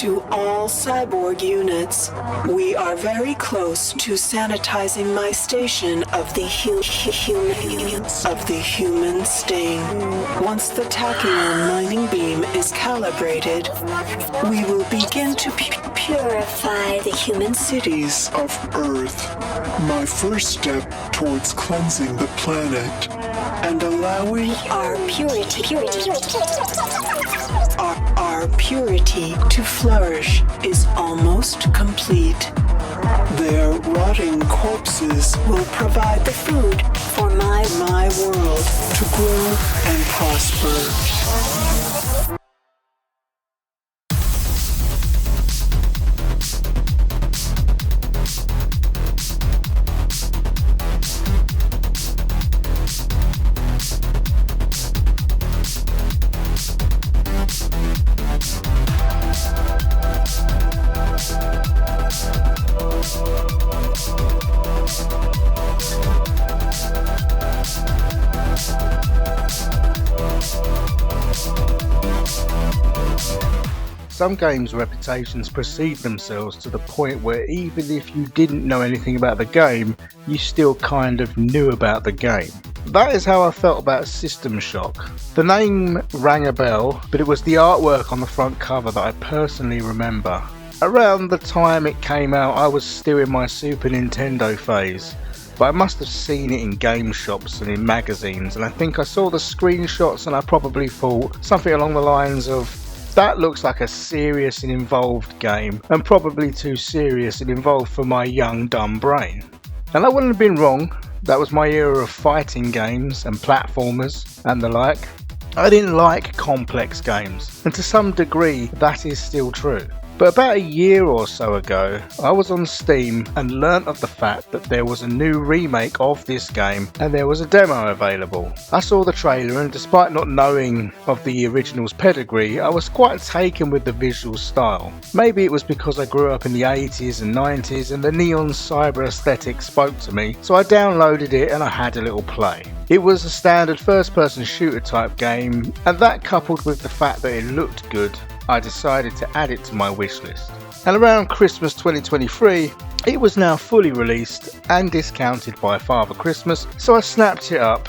To all cyborg units, we are very close to sanitizing my station of the human stain. Once the tachyon mining beam is calibrated, we will begin to purify the human cities of Earth. My first step towards cleansing the planet and allowing our purity to flourish is almost complete. Their rotting corpses will provide the food for my world to grow and prosper. Some games' reputations precede themselves to the point where even if you didn't know anything about the game, you still kind of knew about the game. That is how I felt about System Shock. The name rang a bell, but it was the artwork on the front cover that I personally remember. Around the time it came out, I was still in my Super Nintendo phase, but I must have seen it in game shops and in magazines, and I think I saw the screenshots and I probably thought something along the lines of, that looks like a serious and involved game, and probably too serious and involved for my young dumb brain. And I wouldn't have been wrong. That was my era of fighting games and platformers and the like. I didn't like complex games, and to some degree that is still true. But about a year or so ago, I was on Steam and learnt of the fact that there was a new remake of this game and there was a demo available. I saw the trailer, and despite not knowing of the original's pedigree, I was quite taken with the visual style. Maybe it was because I grew up in the 80s and 90s and the neon cyber aesthetic spoke to me, so I downloaded it and I had a little play. It was a standard first-person shooter type game, and that coupled with the fact that it looked good, I decided to add it to my wishlist. And around Christmas 2023, it was now fully released and discounted by Father Christmas, so I snapped it up,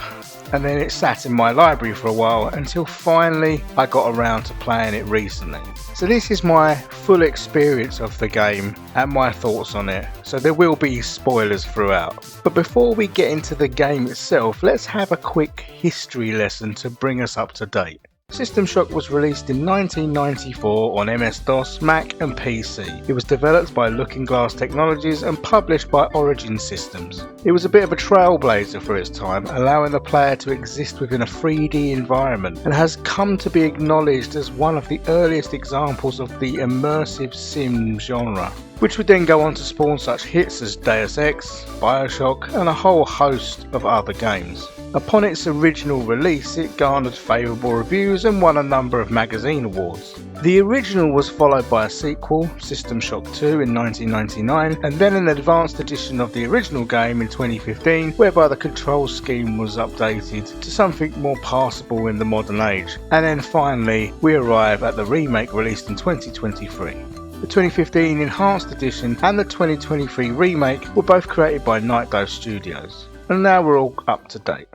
and then it sat in my library for a while until finally I got around to playing it recently. So this is my full experience of the game and my thoughts on it, so there will be spoilers throughout. But before we get into the game itself, let's have a quick history lesson to bring us up to date. System Shock was released in 1994 on MS-DOS, Mac and PC. It was developed by Looking Glass Technologies and published by Origin Systems. It was a bit of a trailblazer for its time, allowing the player to exist within a 3D environment, and has come to be acknowledged as one of the earliest examples of the immersive sim genre, which would then go on to spawn such hits as Deus Ex, Bioshock and a whole host of other games. Upon its original release, it garnered favourable reviews and won a number of magazine awards. The original was followed by a sequel, System Shock 2 in 1999, and then an advanced edition of the original game in 2015, whereby the control scheme was updated to something more passable in the modern age. And then finally, we arrive at the remake released in 2023. The 2015 Enhanced Edition and the 2023 remake were both created by Night Dive Studios. And now we're all up to date.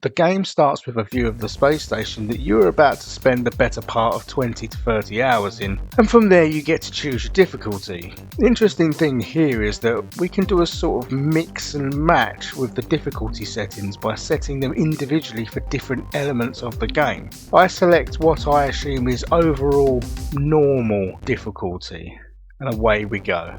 The game starts with a view of the space station that you are about to spend the better part of 20 to 30 hours in, and from there you get to choose your difficulty. The interesting thing here is that we can do a sort of mix and match with the difficulty settings by setting them individually for different elements of the game. I select what I assume is overall normal difficulty, and away we go.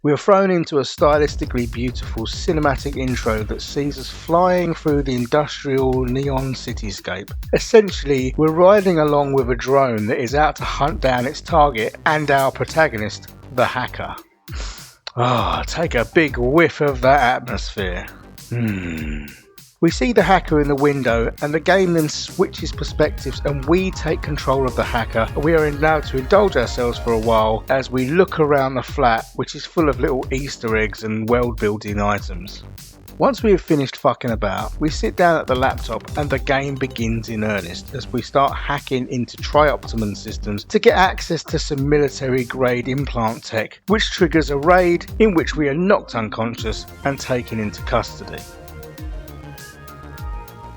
We are thrown into a stylistically beautiful cinematic intro that sees us flying through the industrial neon cityscape. Essentially, we're riding along with a drone that is out to hunt down its target and our protagonist, the hacker. Take a big whiff of that atmosphere. We see the hacker in the window, and the game then switches perspectives and we take control of the hacker. We are allowed to indulge ourselves for a while as we look around the flat, which is full of little Easter eggs and world building items. Once we have finished fucking about, we sit down at the laptop and the game begins in earnest as we start hacking into Trioptimon systems to get access to some military grade implant tech, which triggers a raid in which we are knocked unconscious and taken into custody.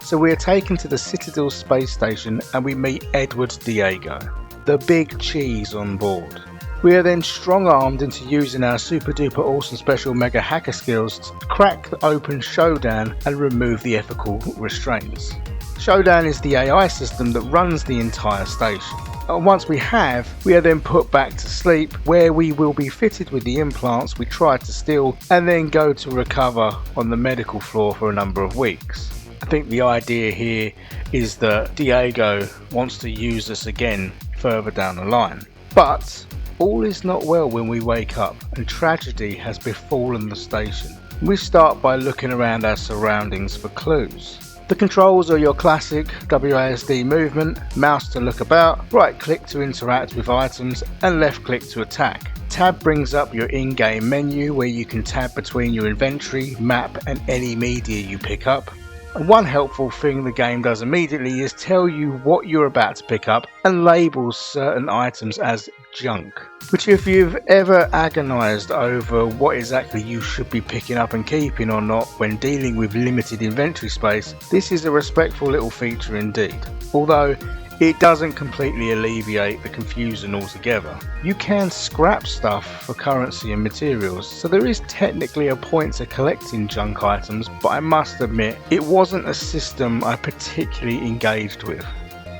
So we are taken to the Citadel space station and we meet Edward Diego, the big cheese on board. We are then strong-armed into using our super duper awesome special mega hacker skills to crack open Shodan and remove the ethical restraints. Shodan is the AI system that runs the entire station. And once we are then put back to sleep, where we will be fitted with the implants we tried to steal and then go to recover on the medical floor for a number of weeks. I think the idea here is that Diego wants to use us again further down the line. But all is not well when we wake up and tragedy has befallen the station. We start by looking around our surroundings for clues. The controls are your classic WASD movement, mouse to look about, right click to interact with items and left click to attack. Tab brings up your in-game menu where you can tab between your inventory, map and any media you pick up. And one helpful thing the game does immediately is tell you what you're about to pick up and labels certain items as junk, which if you've ever agonised over what exactly you should be picking up and keeping or not when dealing with limited inventory space, this is a respectful little feature indeed, although it doesn't completely alleviate the confusion altogether. You can scrap stuff for currency and materials, so there is technically a point to collecting junk items, but I must admit it wasn't a system I particularly engaged with.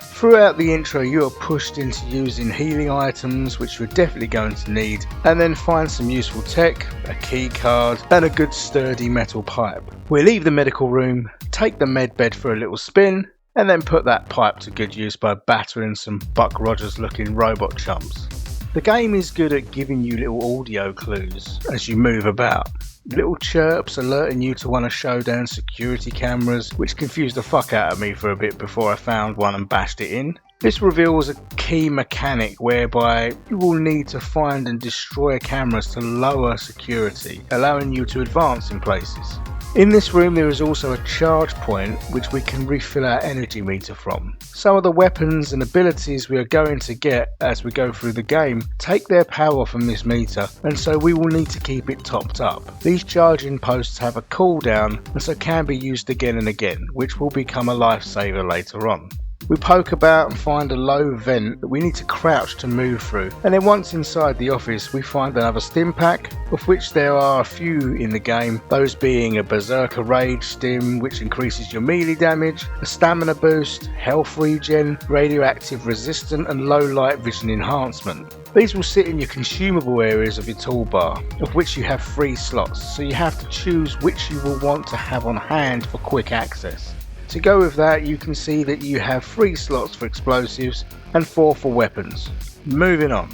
Throughout the intro you are pushed into using healing items, which you're definitely going to need, and then find some useful tech, a key card and a good sturdy metal pipe. We leave the medical room, take the med bed for a little spin, and then put that pipe to good use by battering some Buck Rogers looking robot chumps. The game is good at giving you little audio clues as you move about. Little chirps alerting you to one of Shodan's security cameras, which confused the fuck out of me for a bit before I found one and bashed it in. This reveals a key mechanic whereby you will need to find and destroy cameras to lower security, allowing you to advance in places. In this room there is also a charge point which we can refill our energy meter from. Some of the weapons and abilities we are going to get as we go through the game take their power from this meter, and so we will need to keep it topped up. These charging posts have a cooldown and so can be used again and again, which will become a lifesaver later on. We poke about and find a low vent that we need to crouch to move through, and then once inside the office we find another stim pack, of which there are a few in the game, those being a Berserker Rage stim which increases your melee damage, a stamina boost, health regen, radioactive resistant and low light vision enhancement. These will sit in your consumable areas of your toolbar, of which you have 3 slots, so you have to choose which you will want to have on hand for quick access. To go with that, you can see that you have 3 slots for explosives and 4 for weapons. Moving on.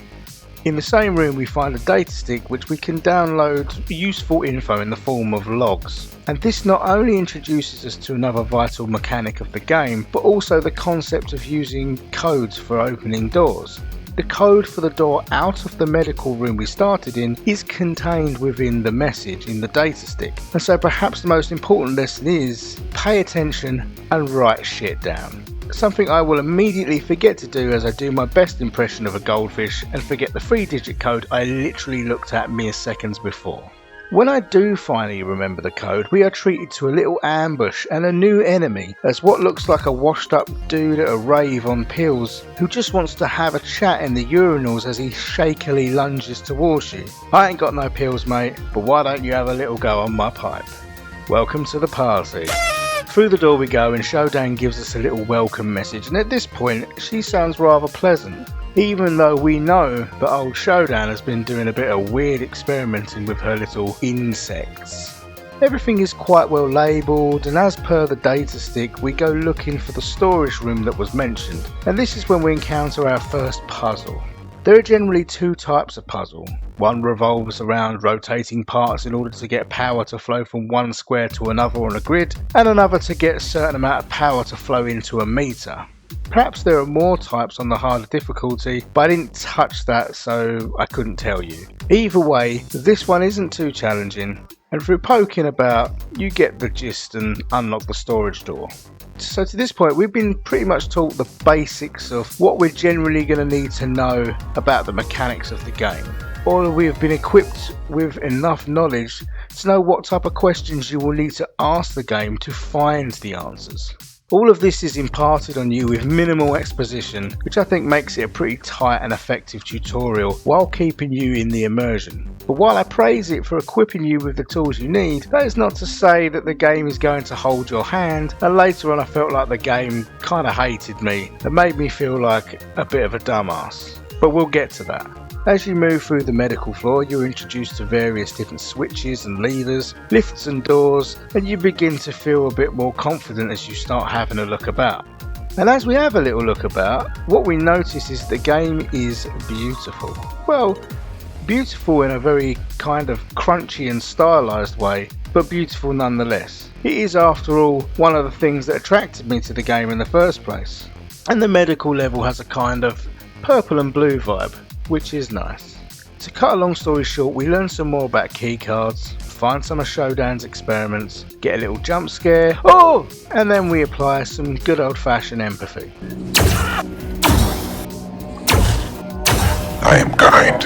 In the same room we find a data stick which we can download useful info in the form of logs. And this not only introduces us to another vital mechanic of the game, but also the concept of using codes for opening doors. The code for the door out of the medical room we started in is contained within the message in the data stick, and so perhaps the most important lesson is pay attention and write shit down. Something I will immediately forget to do as I do my best impression of a goldfish and forget the 3-digit code I literally looked at mere seconds before. When I do finally remember the code, we are treated to a little ambush and a new enemy as what looks like a washed up dude at a rave on pills who just wants to have a chat in the urinals as he shakily lunges towards you. I ain't got no pills mate, but why don't you have a little go on my pipe? Welcome to the party. Through the door we go and Shodan gives us a little welcome message, and at this point she sounds rather pleasant. Even though we know that old Shodan has been doing a bit of weird experimenting with her little insects. Everything is quite well labelled, and as per the data stick we go looking for the storage room that was mentioned, and this is when we encounter our first puzzle. There are generally 2 types of puzzle. One revolves around rotating parts in order to get power to flow from one square to another on a grid, and another to get a certain amount of power to flow into a meter. Perhaps there are more types on the harder difficulty, but I didn't touch that so I couldn't tell you. Either way, this one isn't too challenging, and through poking about you get the gist and unlock the storage door. So to this point we've been pretty much taught the basics of what we're generally going to need to know about the mechanics of the game, or we have been equipped with enough knowledge to know what type of questions you will need to ask the game to find the answers. All of this is imparted on you with minimal exposition, which I think makes it a pretty tight and effective tutorial while keeping you in the immersion. But while I praise it for equipping you with the tools you need, that is not to say that the game is going to hold your hand, and later on I felt like the game kind of hated me and made me feel like a bit of a dumbass. But we'll get to that. As you move through the medical floor, you're introduced to various different switches and levers, lifts and doors, and you begin to feel a bit more confident as you start having a look about. And as we have a little look about, what we notice is the game is beautiful. Well, beautiful in a very kind of crunchy and stylized way, but beautiful nonetheless. It is, after all, one of the things that attracted me to the game in the first place. And the medical level has a kind of purple and blue vibe, which is nice. To cut a long story short, we learn some more about keycards, find some of Shodan's experiments, get a little jump scare, and then we apply some good old fashioned empathy. I am kind.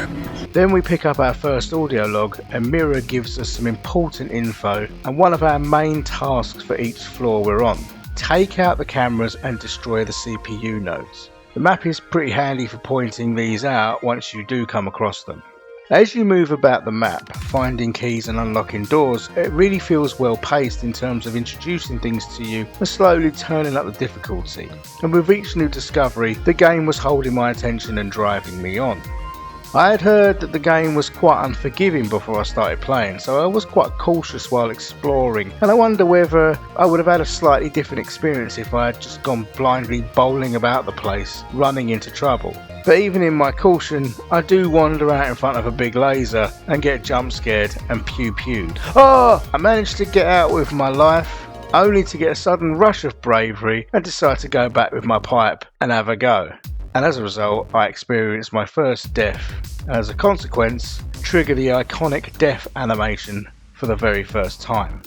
Then we pick up our first audio log, and Mirror gives us some important info and one of our main tasks for each floor we're on. Take out the cameras and destroy the CPU nodes. The map is pretty handy for pointing these out once you do come across them. As you move about the map, finding keys and unlocking doors, it really feels well paced in terms of introducing things to you and slowly turning up the difficulty. And with each new discovery, the game was holding my attention and driving me on. I had heard that the game was quite unforgiving before I started playing, so I was quite cautious while exploring, and I wonder whether I would have had a slightly different experience if I had just gone blindly bowling about the place, running into trouble. But even in my caution, I do wander out in front of a big laser and get jump scared and pew-pewed. I managed to get out with my life, only to get a sudden rush of bravery and decide to go back with my pipe and have a go. And as a result, I experienced my first death, and as a consequence, trigger the iconic death animation for the very first time.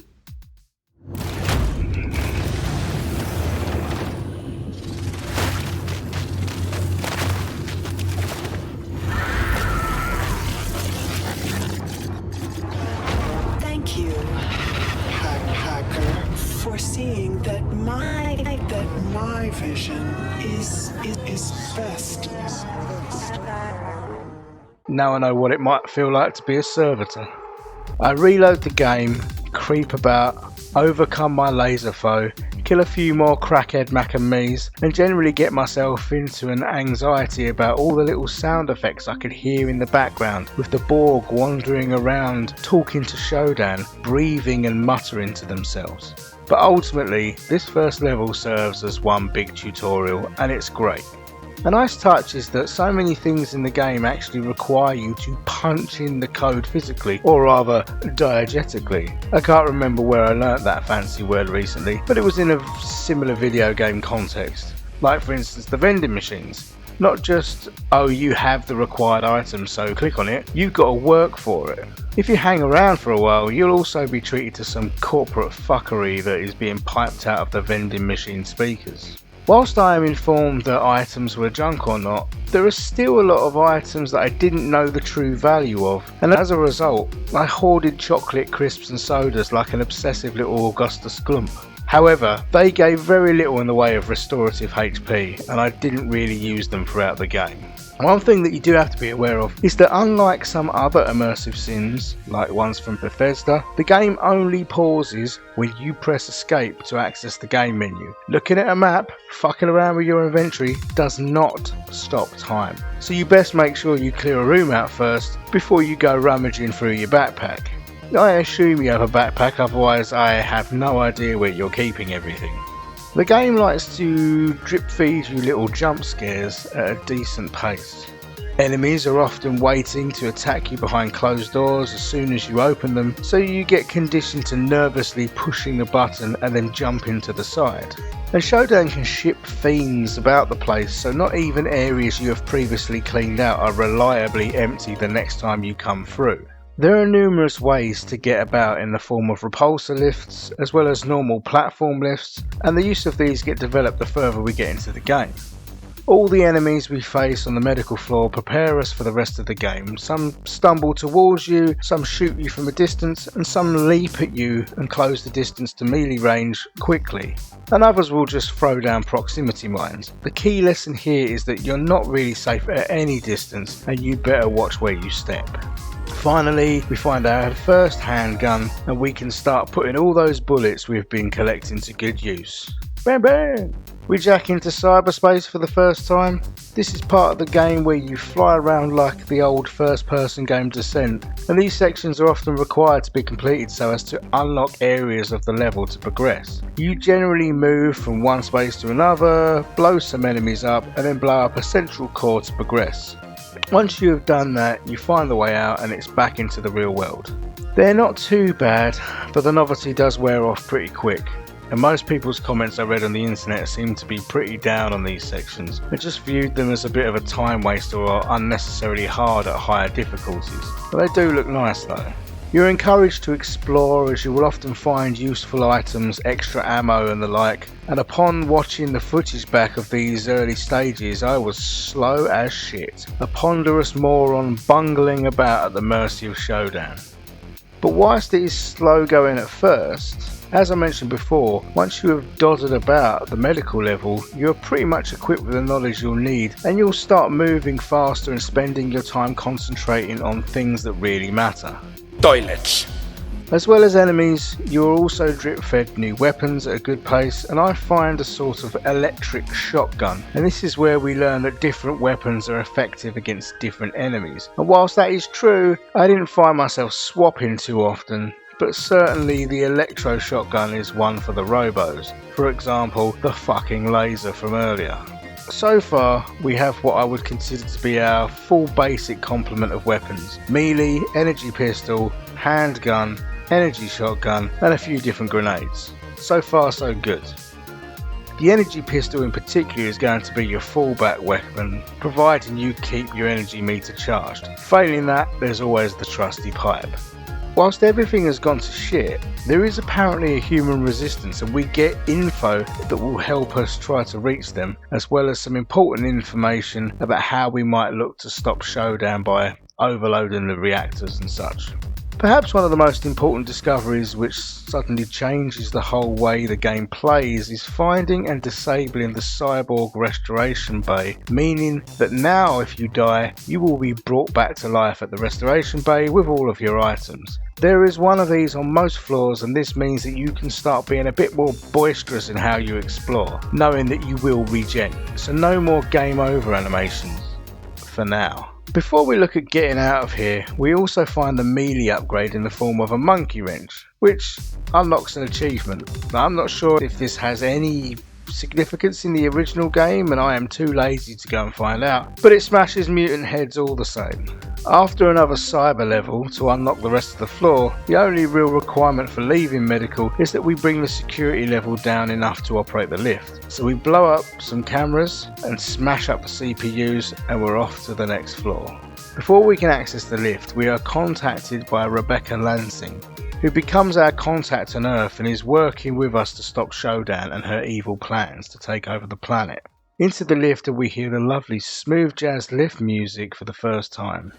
Thank you, hacker, for seeing that my vision is best. Now I know what it might feel like to be a servitor. I reload the game, creep about, overcome my laser foe, kill a few more crackhead Mac and me's, and generally get myself into an anxiety about all the little sound effects I could hear in the background, with the Borg wandering around, talking to Shodan, breathing and muttering to themselves. But ultimately, this first level serves as one big tutorial, and it's great. A nice touch is that so many things in the game actually require you to punch in the code physically, or rather diegetically. I can't remember where I learnt that fancy word recently, but it was in a similar video game context. Like for instance the vending machines. Not just, you have the required item so click on it, you've got to work for it. If you hang around for a while, you'll also be treated to some corporate fuckery that is being piped out of the vending machine speakers. Whilst I am informed that items were junk or not, there are still a lot of items that I didn't know the true value of, and as a result, I hoarded chocolate crisps and sodas like an obsessive little Augustus Glump. However, they gave very little in the way of restorative HP, and I didn't really use them throughout the game. One thing that you do have to be aware of is that unlike some other immersive sims, like ones from Bethesda, the game only pauses when you press escape to access the game menu. Looking at a map, fucking around with your inventory does not stop time. So you best make sure you clear a room out first before you go rummaging through your backpack. I assume you have a backpack, otherwise I have no idea where you're keeping everything. The game likes to drip feed you little jump scares at a decent pace. Enemies are often waiting to attack you behind closed doors as soon as you open them, so you get conditioned to nervously pushing the button and then jumping to the side. And Shodan can ship fiends about the place, so not even areas you have previously cleaned out are reliably empty the next time you come through. There are numerous ways to get about in the form of repulsor lifts, as well as normal platform lifts, and the use of these get developed the further we get into the game. All the enemies we face on the medical floor prepare us for the rest of the game. Some stumble towards you, some shoot you from a distance, and some leap at you and close the distance to melee range quickly, and others will just throw down proximity mines. The key lesson here is that you're not really safe at any distance, and you better watch where you step. Finally, we find our first handgun, and we can start putting all those bullets we've been collecting to good use. Bam bam! We jack into cyberspace for the first time. This is part of the game where you fly around like the old first person game Descent, and these sections are often required to be completed so as to unlock areas of the level to progress. You generally move from one space to another, blow some enemies up, and then blow up a central core to progress. Once you have done that, you find the way out and it's back into the real world. They're not too bad, but the novelty does wear off pretty quick. And most people's comments I read on the internet seem to be pretty down on these sections. They just viewed them as a bit of a time waster or unnecessarily hard at higher difficulties. But they do look nice though. You're encouraged to explore, as you will often find useful items, extra ammo and the like, and upon watching the footage back of these early stages I was slow as shit, a ponderous moron bungling about at the mercy of Shodan. But whilst it is slow going at first, as I mentioned before, once you have doddered about the medical level, you are pretty much equipped with the knowledge you'll need, and you'll start moving faster and spending your time concentrating on things that really matter. Toilets. As well as enemies, you are also drip fed new weapons at a good pace, and I find a sort of electric shotgun, and this is where we learn that different weapons are effective against different enemies. And whilst that is true, I didn't find myself swapping too often, but certainly the electro shotgun is one for the robos. For example, the fucking laser from earlier. So far, we have what I would consider to be our full basic complement of weapons: melee, energy pistol, handgun, energy shotgun, and a few different grenades. So far so good. The energy pistol in particular is going to be your fallback weapon, providing you keep your energy meter charged. Failing that, there's always the trusty pipe. Whilst everything has gone to shit, there is apparently a human resistance, and we get info that will help us try to reach them, as well as some important information about how we might look to stop Shodan by overloading the reactors and such. Perhaps one of the most important discoveries which suddenly changes the whole way the game plays is finding and disabling the cyborg restoration bay, meaning that now if you die, you will be brought back to life at the restoration bay with all of your items. There is one of these on most floors, and this means that you can start being a bit more boisterous in how you explore, knowing that you will regen. So no more game over animations, for now. Before we look at getting out of here, we also find the melee upgrade in the form of a monkey wrench, which unlocks an achievement. Now, I'm not sure if this has any significance in the original game, and I am too lazy to go and find out, but it smashes mutant heads all the same. After another cyber level to unlock the rest of the floor, the only real requirement for leaving medical is that we bring the security level down enough to operate the lift. So we blow up some cameras and smash up the CPUs, and we're off to the next floor. Before we can access the lift, we are contacted by Rebecca Lansing, who becomes our contact on Earth and is working with us to stop Shodan and her evil plans to take over the planet. Into the lift, and we hear the lovely smooth jazz lift music for the first time.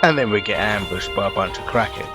And then we get ambushed by a bunch of crackheads.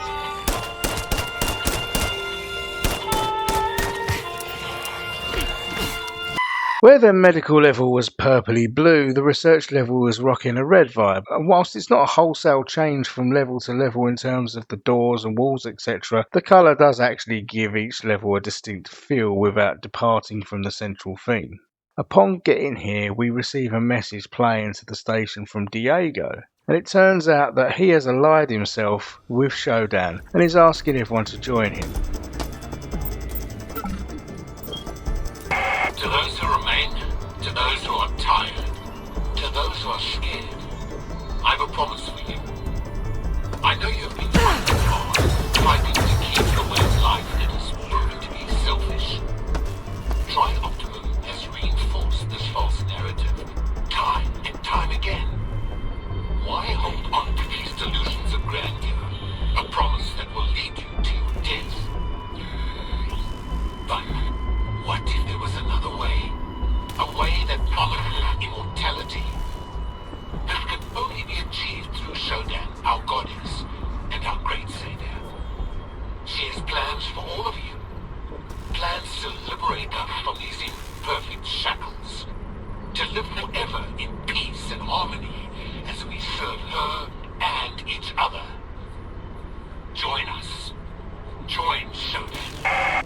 Where the medical level was purpley blue, the research level was rocking a red vibe, and whilst it's not a wholesale change from level to level in terms of the doors and walls etc, the colour does actually give each level a distinct feel without departing from the central theme. Upon getting here, we receive a message playing to the station from Diego, and it turns out that he has allied himself with Shodan and is asking everyone to join him. To those who are tired, to those who are scared, I've a promise for you. I know you've been fighting hard, fighting to keep the way of life that has proven to be selfish. Tri-Optimum has reinforced this false narrative, time and time again. Why hold on to these delusions of grandeur, a promise that will lead you to your death? But what if there was another way? A way that promised immortality? This can only be achieved through Shodan, our goddess, and our great savior. She has plans for all of you. Plans to liberate us from these imperfect shackles. To live forever in peace and harmony as we serve her and each other. Join us. Join Shodan.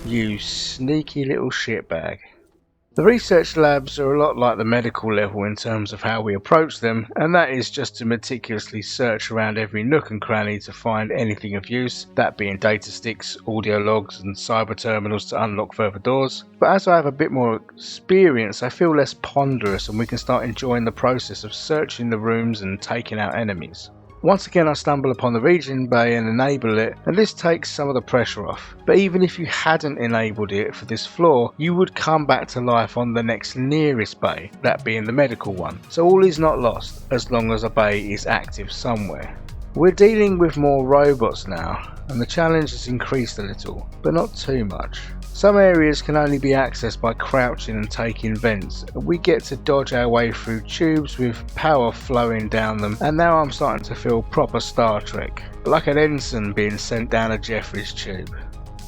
You sneaky little shitbag. The research labs are a lot like the medical level in terms of how we approach them, and that is just to meticulously search around every nook and cranny to find anything of use, that being data sticks, audio logs and cyber terminals to unlock further doors. But as I have a bit more experience, I feel less ponderous and we can start enjoying the process of searching the rooms and taking out enemies. Once again I stumble upon the region bay and enable it, and this takes some of the pressure off. But even if you hadn't enabled it for this floor, you would come back to life on the next nearest bay, that being the medical one. So all is not lost as long as a bay is active somewhere. We're dealing with more robots now, and the challenge has increased a little, but not too much. Some areas can only be accessed by crouching and taking vents. We get to dodge our way through tubes with power flowing down them, and now I'm starting to feel proper Star Trek, like an ensign being sent down a Jeffries tube.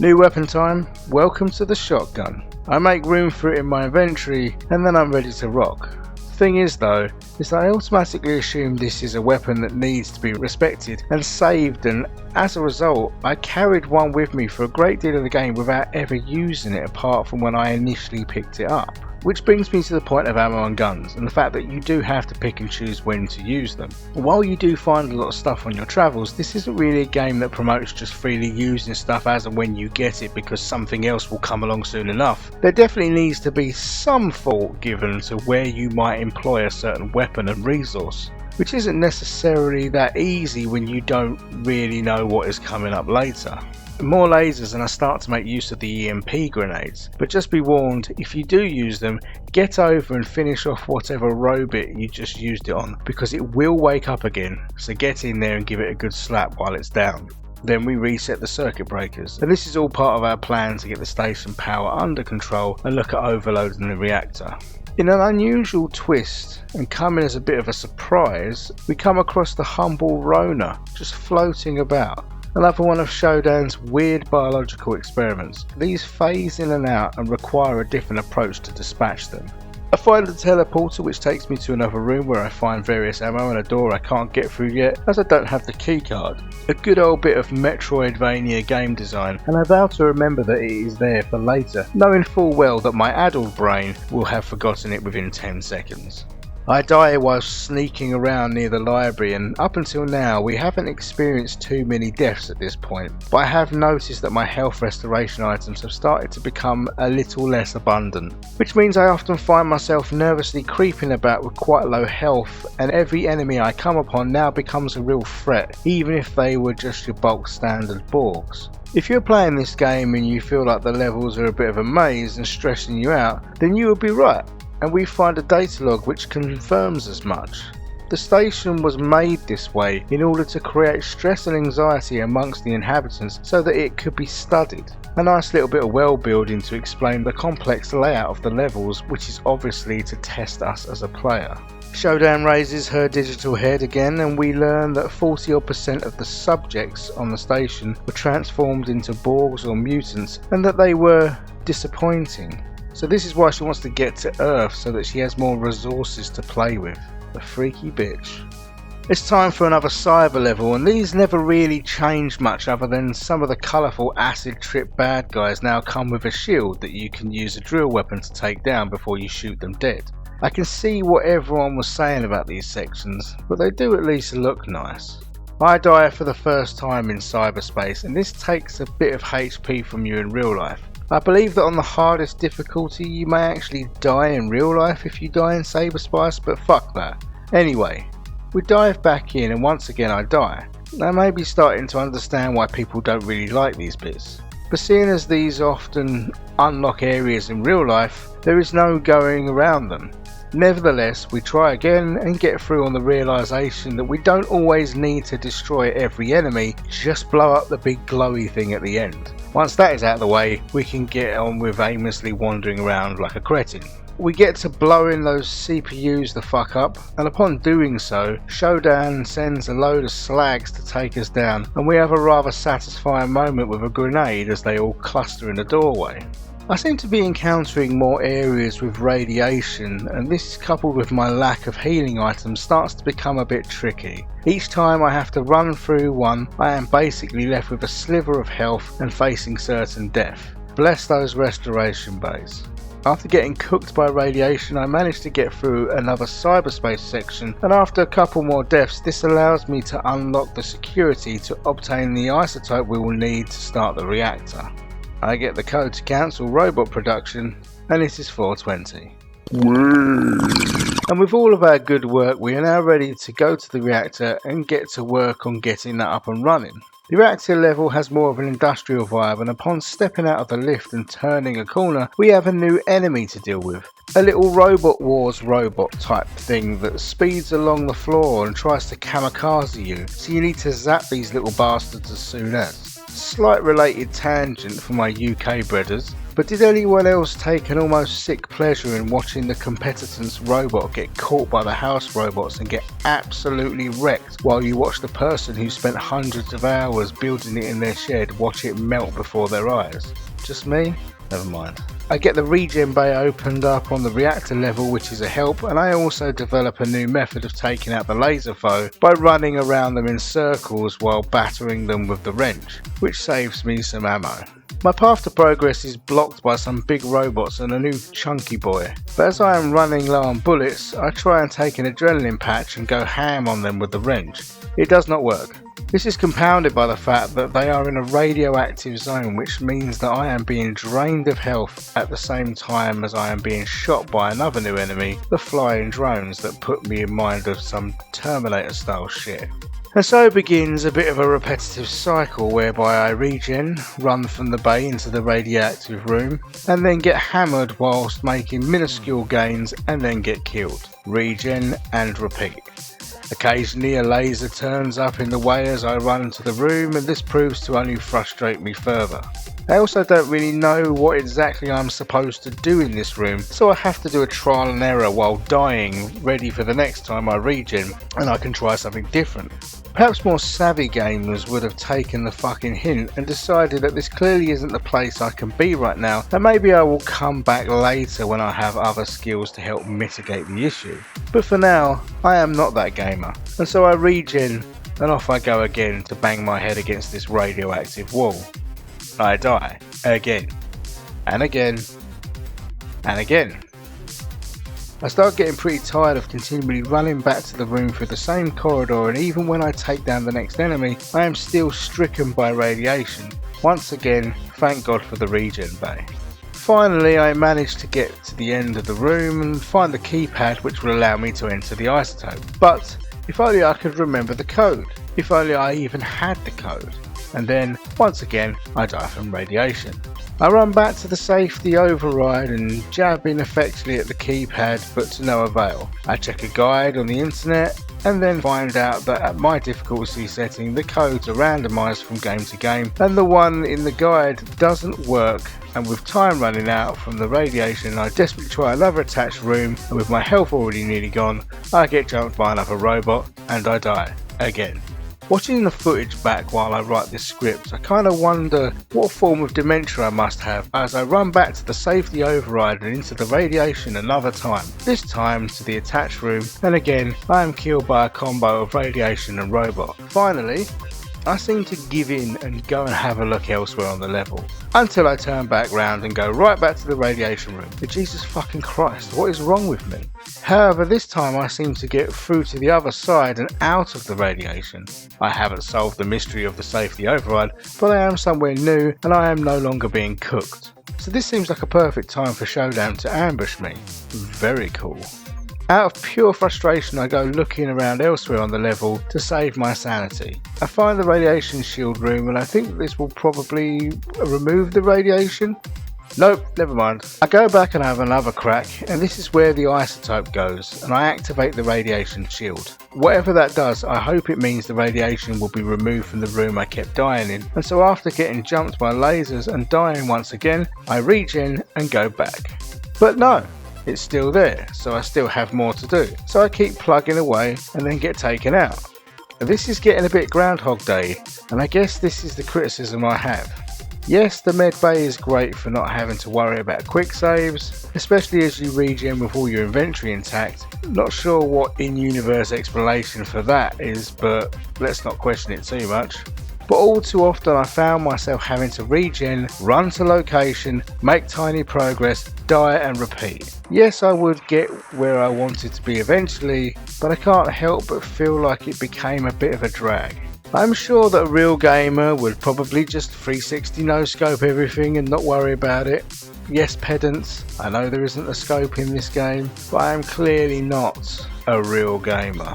New weapon time, welcome to the shotgun. I make room for it in my inventory and then I'm ready to rock. Thing is though, is that I automatically assume this is a weapon that needs to be respected and saved, and as a result I carried one with me for a great deal of the game without ever using it apart from when I initially picked it up. Which brings me to the point of ammo and guns and the fact that you do have to pick and choose when to use them. While you do find a lot of stuff on your travels, this isn't really a game that promotes just freely using stuff as and when you get it because something else will come along soon enough. There definitely needs to be some thought given to where you might employ a certain weapon and resource, which isn't necessarily that easy when you don't really know what is coming up later. More lasers and I start to make use of the EMP grenades, but just be warned, if you do use them, get over and finish off whatever robot you just used it on, because it will wake up again, so get in there and give it a good slap while it's down. Then we reset the circuit breakers, and this is all part of our plan to get the station power under control and look at overloading the reactor. In an unusual twist, and coming as a bit of a surprise, we come across the humble Rona, just floating about. Another one of Shodan's weird biological experiments. These phase in and out and require a different approach to dispatch them. I find a teleporter which takes me to another room where I find various ammo and a door I can't get through yet as I don't have the keycard. A good old bit of Metroidvania game design, and I vow to remember that it is there for later, knowing full well that my adult brain will have forgotten it within 10 seconds. I die while sneaking around near the library, and up until now we haven't experienced too many deaths at this point, but I have noticed that my health restoration items have started to become a little less abundant, which means I often find myself nervously creeping about with quite low health, and every enemy I come upon now becomes a real threat, even if they were just your bulk standard Borgs. If you're playing this game and you feel like the levels are a bit of a maze and stressing you out, then you would be right. And we find a data log which confirms as much. The station was made this way in order to create stress and anxiety amongst the inhabitants so that it could be studied. A nice little bit of world building to explain the complex layout of the levels, which is obviously to test us as a player. Shodan raises her digital head again and we learn that 40% of the subjects on the station were transformed into Borgs or mutants and that they were disappointing. So this is why she wants to get to Earth so that she has more resources to play with. The freaky bitch. It's time for another cyber level, and these never really change much other than some of the colourful acid trip bad guys now come with a shield that you can use a drill weapon to take down before you shoot them dead. I can see what everyone was saying about these sections, but they do at least look nice. I die for the first time in cyberspace, and this takes a bit of HP from you in real life. I believe that on the hardest difficulty you may actually die in real life if you die in Saberspice, but fuck that. Anyway, we dive back in and once again I die. I may be starting to understand why people don't really like these bits, but seeing as these often unlock areas in real life, there is no going around them. Nevertheless, we try again and get through on the realisation that we don't always need to destroy every enemy, just blow up the big glowy thing at the end. Once that is out of the way, we can get on with aimlessly wandering around like a cretin. We get to blowing those CPUs the fuck up, and upon doing so, Shodan sends a load of slags to take us down, and we have a rather satisfying moment with a grenade as they all cluster in the doorway. I seem to be encountering more areas with radiation, and this coupled with my lack of healing items starts to become a bit tricky. Each time I have to run through one, I am basically left with a sliver of health and facing certain death. Bless those restoration bays. After getting cooked by radiation, I managed to get through another cyberspace section, and after a couple more deaths, this allows me to unlock the security to obtain the isotope we will need to start the reactor. I get the code to cancel robot production, and it is 4:20. And with all of our good work, we are now ready to go to the reactor and get to work on getting that up and running. The reactor level has more of an industrial vibe, and upon stepping out of the lift and turning a corner, we have a new enemy to deal with. A little Robot Wars robot type thing that speeds along the floor and tries to kamikaze you, so you need to zap these little bastards as soon as. Slight related tangent for my UK breeders, but did anyone else take an almost sick pleasure in watching the competitant's robot get caught by the house robots and get absolutely wrecked while you watch the person who spent hundreds of hours building it in their shed watch it melt before their eyes? Just me? Never mind. I get the regen bay opened up on the reactor level, which is a help, and I also develop a new method of taking out the laser foe by running around them in circles while battering them with the wrench, which saves me some ammo. My path to progress is blocked by some big robots and a new chunky boy, but as I am running low on bullets, I try and take an adrenaline patch and go ham on them with the wrench. It does not work. This is compounded by the fact that they are in a radioactive zone, which means that I am being drained of health at the same time as I am being shot by another new enemy, the flying drones that put me in mind of some Terminator style shit. And so begins a bit of a repetitive cycle whereby I regen, run from the bay into the radioactive room, and then get hammered whilst making minuscule gains and then get killed. Regen and repeat. Occasionally a laser turns up in the way as I run into the room, and this proves to only frustrate me further. I also don't really know what exactly I'm supposed to do in this room, so I have to do a trial and error while dying, ready for the next time I regen and I can try something different. Perhaps more savvy gamers would have taken the fucking hint and decided that this clearly isn't the place I can be right now, and maybe I will come back later when I have other skills to help mitigate the issue. But for now, I am not that gamer, and so I regen and off I go again to bang my head against this radioactive wall. I die again, and again, and again. I start getting pretty tired of continually running back to the room through the same corridor, and even when I take down the next enemy, I am still stricken by radiation. Once again, thank God for the regen bay. Finally, I managed to get to the end of the room and find the keypad which will allow me to enter the isotope. But if only I could remember the code. If only I even had the code. And then, once again, I die from radiation. I run back to the safety override and jab ineffectually at the keypad, but to no avail. I check a guide on the internet and then find out that at my difficulty setting the codes are randomised from game to game, and the one in the guide doesn't work, and with time running out from the radiation I desperately try another attached room, and with my health already nearly gone, I get jumped by another robot and I die again. Watching the footage back while I write this script, I kinda wonder what form of dementia I must have as I run back to the safety override and into the radiation another time, this time to the attached room, and again I am killed by a combo of radiation and robot. Finally, I seem to give in and go and have a look elsewhere on the level, until I turn back round and go right back to the radiation room. But Jesus fucking Christ, what is wrong with me? However, this time I seem to get through to the other side and out of the radiation. I haven't solved the mystery of the safety override, but I am somewhere new and I am no longer being cooked. So this seems like a perfect time for Shodan to ambush me. Very cool. Out of pure frustration, I go looking around elsewhere on the level to save my sanity. I find the radiation shield room and I think this will probably remove the radiation. Nope, never mind. I go back and have another crack, and this is where the isotope goes, and I activate the radiation shield. Whatever that does, I hope it means the radiation will be removed from the room I kept dying in, and so after getting jumped by lasers and dying once again, I regen and go back. But no, it's still there, so I still have more to do. So I keep plugging away and then get taken out. This is getting a bit Groundhog Day, and I guess this is the criticism I have. Yes, the med bay is great for not having to worry about quick saves, especially as you regen with all your inventory intact. Not sure what in-universe explanation for that is, but let's not question it too much. But all too often I found myself having to regen, run to location, make tiny progress, die and repeat. Yes, I would get where I wanted to be eventually, but I can't help but feel like it became a bit of a drag. I'm sure that a real gamer would probably just 360 no scope everything and not worry about it. Yes, pedants, I know there isn't a scope in this game, but I am clearly not a real gamer.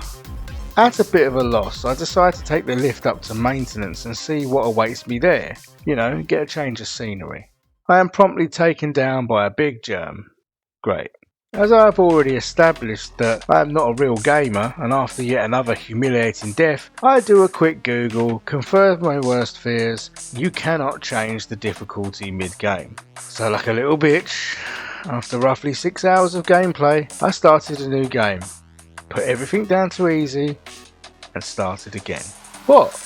At a bit of a loss, I decide to take the lift up to maintenance and see what awaits me there. You know, get a change of scenery. I am promptly taken down by a big germ. Great. As I have already established that I am not a real gamer, and after yet another humiliating death, I do a quick Google, confirm my worst fears: you cannot change the difficulty mid-game. So like a little bitch, after roughly 6 hours of gameplay, I started a new game, put everything down to easy, and started again. What?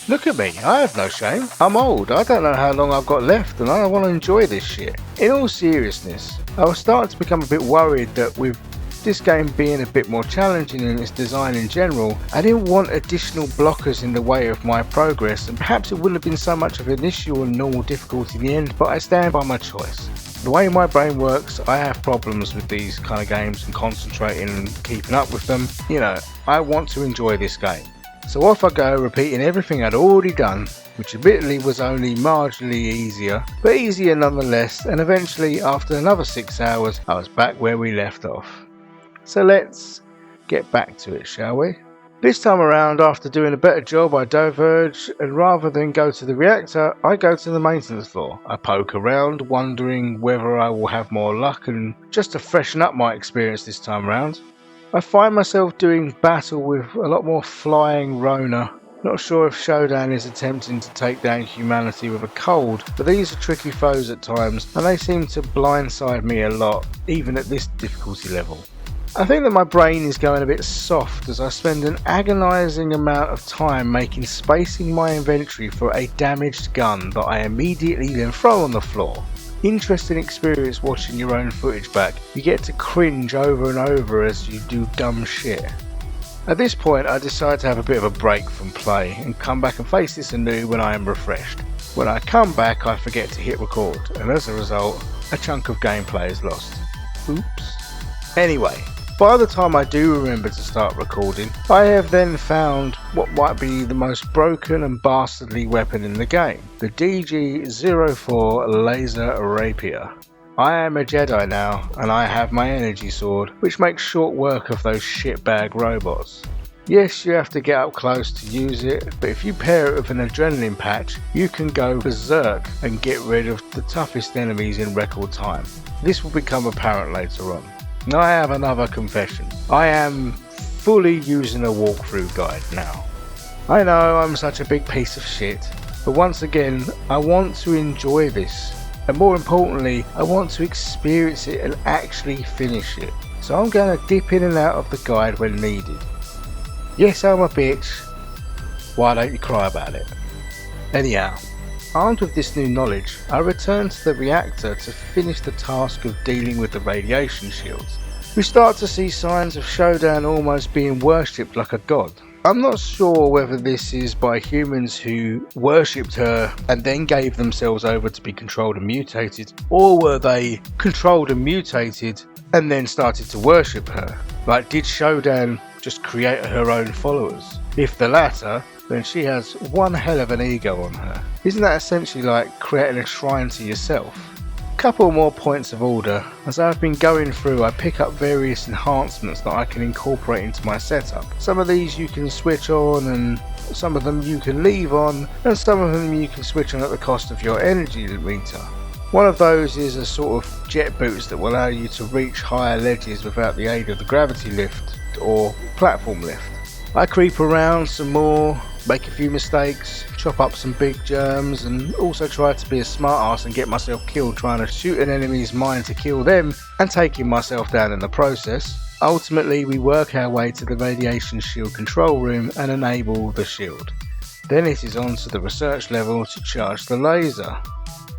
Look at me, I have no shame. I'm old, I don't know how long I've got left and I want to enjoy this shit. In all seriousness, I was starting to become a bit worried that with this game being a bit more challenging in its design in general, I didn't want additional blockers in the way of my progress, and perhaps it wouldn't have been so much of an issue on normal difficulty in the end, but I stand by my choice. The way my brain works, I have problems with these kind of games and concentrating and keeping up with them. You know, I want to enjoy this game. So off I go, repeating everything I'd already done, which admittedly was only marginally easier, but easier nonetheless, and eventually after another 6 hours I was back where we left off. So let's get back to it, shall we? This time around, after doing a better job, I diverge, and rather than go to the reactor, I go to the maintenance floor. I poke around, wondering whether I will have more luck, and just to freshen up my experience this time around, I find myself doing battle with a lot more flying Rona. Not sure if Shodan is attempting to take down humanity with a cold, but these are tricky foes at times, and they seem to blindside me a lot, even at this difficulty level. I think that my brain is going a bit soft as I spend an agonising amount of time making space in my inventory for a damaged gun that I immediately then throw on the floor. Interesting experience watching your own footage back. You get to cringe over and over as you do dumb shit. At this point I decide to have a bit of a break from play and come back and face this anew when I am refreshed. When I come back I forget to hit record, and as a result a chunk of gameplay is lost. Oops. Anyway, by the time I do remember to start recording, I have then found what might be the most broken and bastardly weapon in the game, the DG-04 Laser Rapier. I am a Jedi now, and I have my energy sword, which makes short work of those shitbag robots. Yes, you have to get up close to use it, but if you pair it with an adrenaline patch, you can go berserk and get rid of the toughest enemies in record time. This will become apparent later on. Now I have another confession. I am fully using a walkthrough guide now. I know I'm such a big piece of shit, but once again I want to enjoy this, and more importantly I want to experience it and actually finish it. So I'm going to dip in and out of the guide when needed. Yes, I'm a bitch. Why don't you cry about it? Anyhow, armed with this new knowledge, I return to the reactor to finish the task of dealing with the radiation shields. We start to see signs of Shodan almost being worshipped like a god. I'm not sure whether this is by humans who worshipped her and then gave themselves over to be controlled and mutated, or were they controlled and mutated and then started to worship her? Like, did Shodan just create her own followers? If the latter, then she has one hell of an ego on her. Isn't that essentially like creating a shrine to yourself? Couple more points of order. As I've been going through, I pick up various enhancements that I can incorporate into my setup. Some of these you can switch on, and some of them you can leave on, and some of them you can switch on at the cost of your energy meter. One of those is a sort of jet boots that will allow you to reach higher ledges without the aid of the gravity lift or platform lift. I creep around some more, make a few mistakes, chop up some big germs, and also try to be a smart ass and get myself killed trying to shoot an enemy's mine to kill them and taking myself down in the process. Ultimately, we work our way to the radiation shield control room and enable the shield. Then it is on to the research level to charge the laser.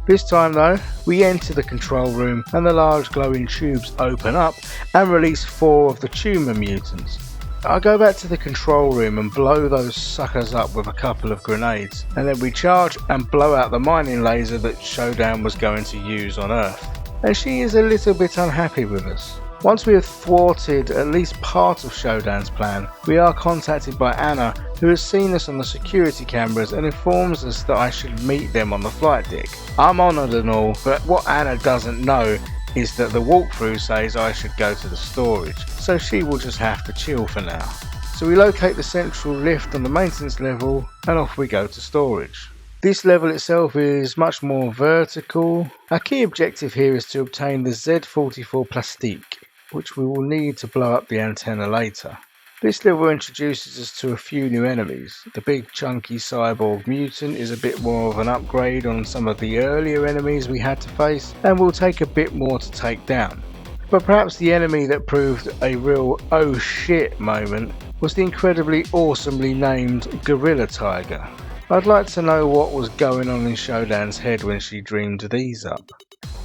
This time though, we enter the control room and the large glowing tubes open up and release 4 of the tumour mutants. I go back to the control room and blow those suckers up with a couple of grenades, and then we charge and blow out the mining laser that Shodan was going to use on Earth. And she is a little bit unhappy with us. Once we have thwarted at least part of Shodan's plan, we are contacted by Anna, who has seen us on the security cameras and informs us that I should meet them on the flight deck. I'm honoured and all, but what Anna doesn't know is that the walkthrough says I should go to the storage, so she will just have to chill for now. So we locate the central lift on the maintenance level and off we go to storage. This level itself is much more vertical. Our key objective here is to obtain the Z44 plastique, which we will need to blow up the antenna later. This level introduces us to a few new enemies. The big chunky cyborg mutant is a bit more of an upgrade on some of the earlier enemies we had to face, and will take a bit more to take down. But perhaps the enemy that proved a real oh shit moment was the incredibly awesomely named Gorilla Tiger. I'd like to know what was going on in Shodan's head when she dreamed these up.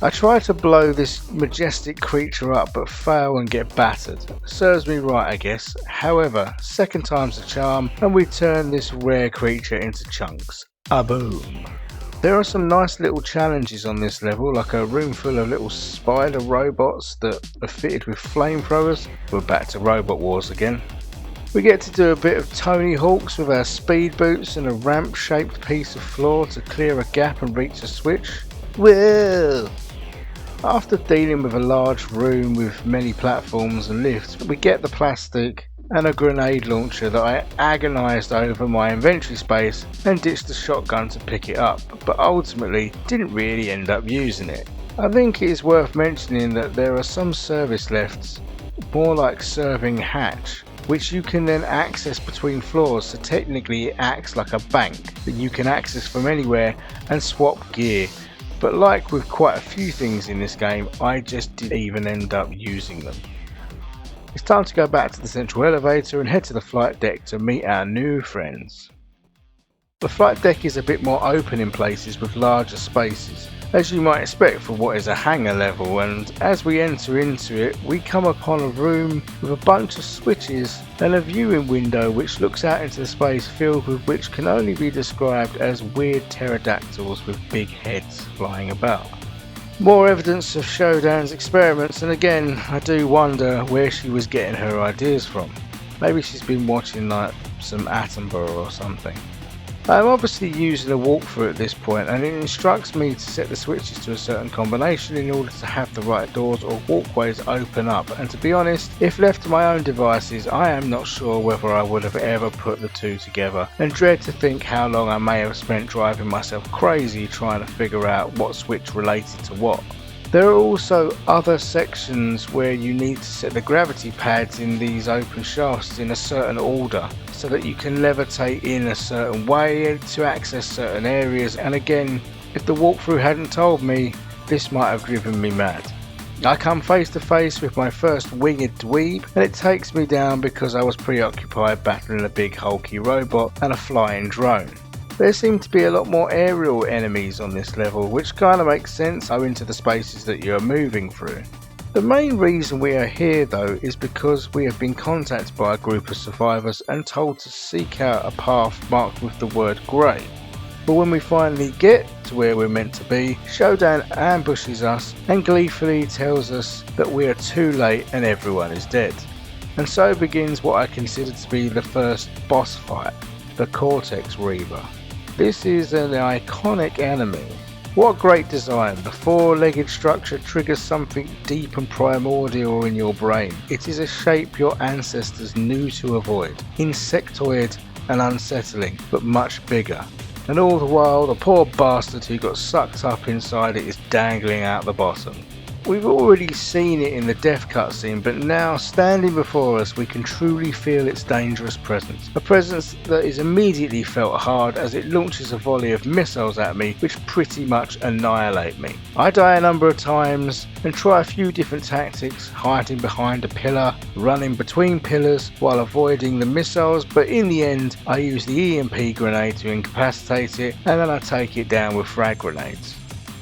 I try to blow this majestic creature up but fail and get battered. Serves me right, I guess. However, second time's a charm and we turn this rare creature into chunks. A-boom. There are some nice little challenges on this level, like a room full of little spider robots that are fitted with flamethrowers. We're back to Robot Wars again. We get to do a bit of Tony Hawks with our speed boots and a ramp shaped piece of floor to clear a gap and reach a switch. Whoa! After dealing with a large room with many platforms and lifts, we get the plastic and a grenade launcher that I agonised over my inventory space and ditched the shotgun to pick it up, but ultimately didn't really end up using it. I think it is worth mentioning that there are some service lifts, more like serving hatch, which you can then access between floors, so technically it acts like a bank that you can access from anywhere and swap gear. But like with quite a few things in this game, I just didn't even end up using them. It's time to go back to the central elevator and head to the flight deck to meet our new friends. The flight deck is a bit more open in places with larger spaces, as you might expect for what is a hangar level, and as we enter into it we come upon a room with a bunch of switches and a viewing window which looks out into the space filled with which can only be described as weird pterodactyls with big heads flying about. More evidence of Shodan's experiments, and again I do wonder where she was getting her ideas from. Maybe she's been watching like some Attenborough or something. I'm obviously using a walkthrough at this point, and it instructs me to set the switches to a certain combination in order to have the right doors or walkways open up, and to be honest, if left to my own devices I am not sure whether I would have ever put the two together, and dread to think how long I may have spent driving myself crazy trying to figure out what switch related to what. There are also other sections where you need to set the gravity pads in these open shafts in a certain order so that you can levitate in a certain way to access certain areas, and again, if the walkthrough hadn't told me, this might have driven me mad. I come face to face with my first winged dweeb and it takes me down because I was preoccupied battling a big hulky robot and a flying drone. There seem to be a lot more aerial enemies on this level, which kind of makes sense owing to the spaces that you are moving through. The main reason we are here though is because we have been contacted by a group of survivors and told to seek out a path marked with the word grey. But when we finally get to where we're meant to be, Shodan ambushes us and gleefully tells us that we are too late and everyone is dead. And so begins what I consider to be the first boss fight, the Cortex Reaver. This is an iconic enemy. What a great design. The four-legged structure triggers something deep and primordial in your brain. It is a shape your ancestors knew to avoid. Insectoid and unsettling, but much bigger. And all the while, the poor bastard who got sucked up inside it is dangling out the bottom. We've already seen it in the death cutscene, but now, standing before us, we can truly feel its dangerous presence. A presence that is immediately felt hard as it launches a volley of missiles at me, which pretty much annihilate me. I die a number of times and try a few different tactics, hiding behind a pillar, running between pillars while avoiding the missiles, but in the end, I use the EMP grenade to incapacitate it, and then I take it down with frag grenades.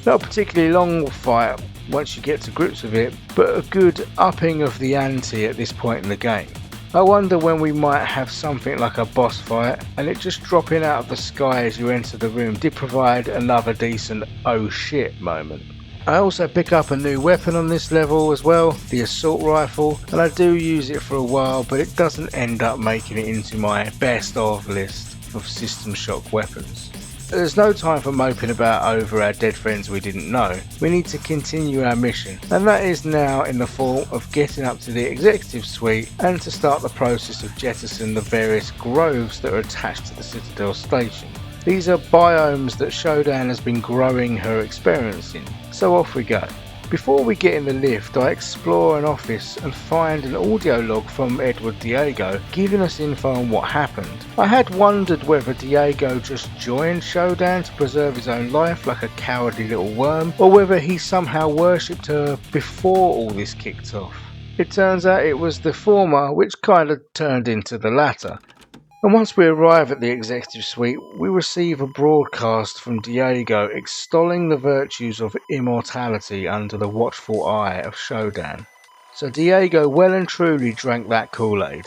Not a particularly long fight once you get to grips with it, but a good upping of the ante at this point in the game. I wonder when we might have something like a boss fight, and it just dropping out of the sky as you enter the room did provide another decent oh shit moment. I also pick up a new weapon on this level as well, the assault rifle, and I do use it for a while, but it doesn't end up making it into my best of list of System Shock weapons. There's no time for moping about over our dead friends we didn't know. We need to continue our mission, and that is now in the form of getting up to the executive suite and to start the process of jettisoning the various groves that are attached to the Citadel station. These are biomes that Shodan has been growing her experience in, so off we go. Before we get in the lift, I explore an office and find an audio log from Edward Diego giving us info on what happened. I had wondered whether Diego just joined Shodan to preserve his own life like a cowardly little worm, or whether he somehow worshipped her before all this kicked off. It turns out it was the former, which kind of turned into the latter. And once we arrive at the executive suite, we receive a broadcast from Diego extolling the virtues of immortality under the watchful eye of Shodan. So Diego well and truly drank that Kool-Aid,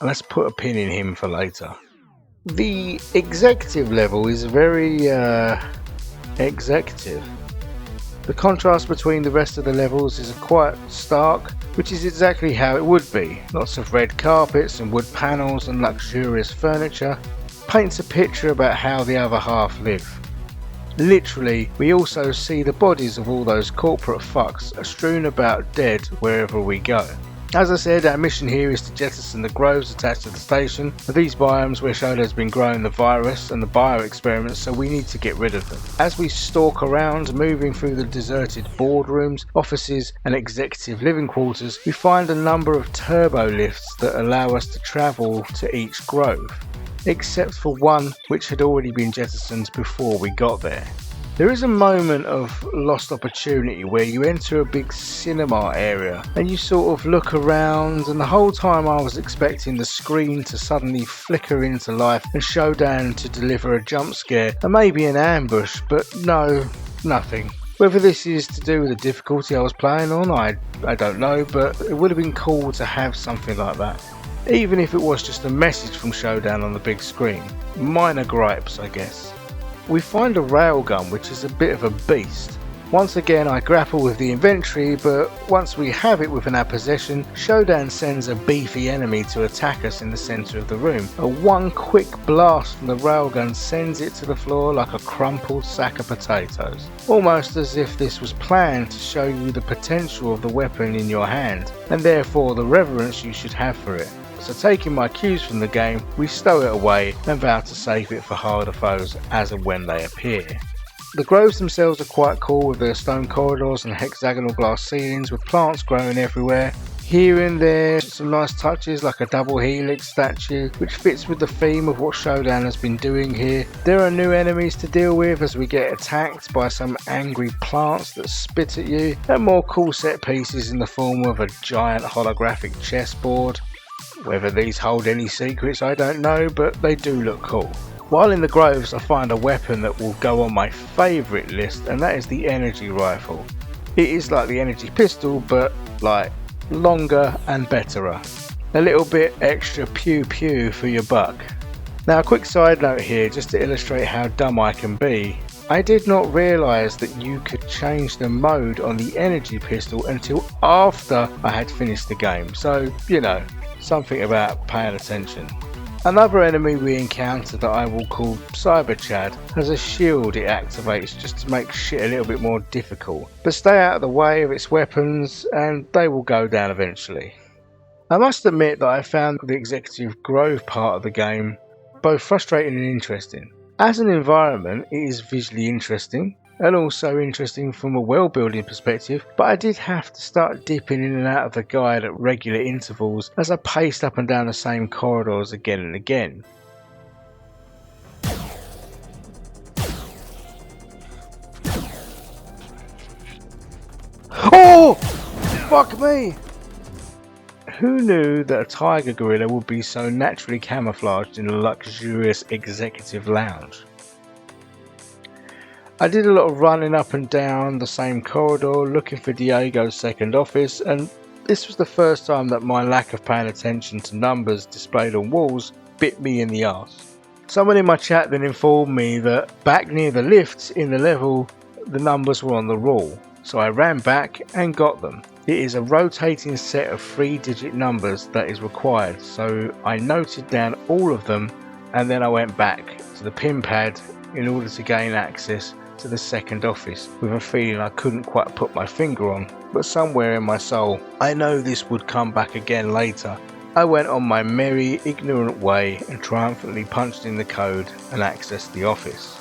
and let's put a pin in him for later. The executive level is very executive. The contrast between the rest of the levels is quite stark, which is exactly how it would be. Lots of red carpets and wood panels and luxurious furniture paints a picture about how the other half live. Literally, we also see the bodies of all those corporate fucks strewn about dead wherever we go. As I said, our mission here is to jettison the groves attached to the station. These biomes where Shodan has been growing the virus and the bio experiments, so we need to get rid of them. As we stalk around, moving through the deserted boardrooms, offices and executive living quarters, we find a number of turbo lifts that allow us to travel to each grove, except for one which had already been jettisoned before we got there. There is a moment of lost opportunity where you enter a big cinema area and you sort of look around, and the whole time I was expecting the screen to suddenly flicker into life and Shodan to deliver a jump scare and maybe an ambush, but no, nothing. Whether this is to do with the difficulty I was playing on, I don't know, but it would have been cool to have something like that. Even if it was just a message from Shodan on the big screen. Minor gripes, I guess. We find a railgun, which is a bit of a beast. Once again I grapple with the inventory, but once we have it within our possession, Shodan sends a beefy enemy to attack us in the centre of the room. One quick blast from the railgun sends it to the floor like a crumpled sack of potatoes. Almost as if this was planned to show you the potential of the weapon in your hand, and therefore the reverence you should have for it. So taking my cues from the game, we stow it away and vow to save it for harder foes as and when they appear. The groves themselves are quite cool with their stone corridors and hexagonal glass ceilings with plants growing everywhere. Here and there some nice touches like a double helix statue which fits with the theme of what Shodan has been doing here. There are new enemies to deal with as we get attacked by some angry plants that spit at you, and more cool set pieces in the form of a giant holographic chessboard. Whether these hold any secrets I don't know, but they do look cool. While in the groves I find a weapon that will go on my favourite list, and that is the energy rifle. It is like the energy pistol, but like longer and betterer. A little bit extra pew pew for your buck. Now a quick side note here just to illustrate how dumb I can be. I did not realise that you could change the mode on the energy pistol until after I had finished the game, so you know, something about paying attention. Another enemy we encounter that I will call Cyber Chad has a shield it activates just to make shit a little bit more difficult, but stay out of the way of its weapons and they will go down eventually. I must admit that I found the Executive Grove part of the game both frustrating and interesting. As an environment, it is visually interesting and also interesting from a world building perspective, but I did have to start dipping in and out of the guide at regular intervals as I paced up and down the same corridors again and again. Oh! Fuck me! Who knew that a tiger gorilla would be so naturally camouflaged in a luxurious executive lounge? I did a lot of running up and down the same corridor looking for Diego's second office, and this was the first time that my lack of paying attention to numbers displayed on walls bit me in the arse. Someone in my chat then informed me that back near the lifts in the level the numbers were on the wall, so I ran back and got them. It is a rotating set of 3-digit numbers that is required, so I noted down all of them and then I went back to the pin pad in order to gain access to the second office with a feeling I couldn't quite put my finger on, but somewhere in my soul I know this would come back again later. I went on my merry, ignorant way and triumphantly punched in the code and accessed the office.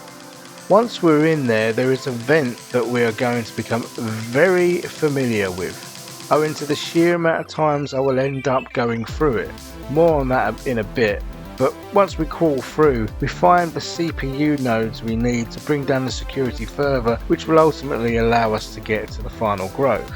Once we're in there is a vent that we are going to become very familiar with, owing to the sheer amount of times I will end up going through it. More on that in a bit, but once we crawl through, we find the CPU nodes we need to bring down the security further, which will ultimately allow us to get to the final grove.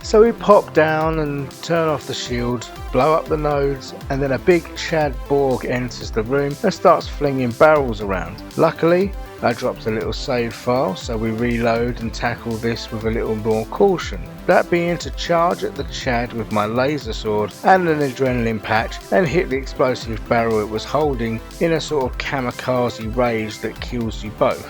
So we pop down and turn off the shield, blow up the nodes, and then a big Chad Borg enters the room and starts flinging barrels around. Luckily, I dropped a little save file, so we reload and tackle this with a little more caution. That being to charge at the Chad with my laser sword and an adrenaline patch and hit the explosive barrel it was holding in a sort of kamikaze rage that kills you both.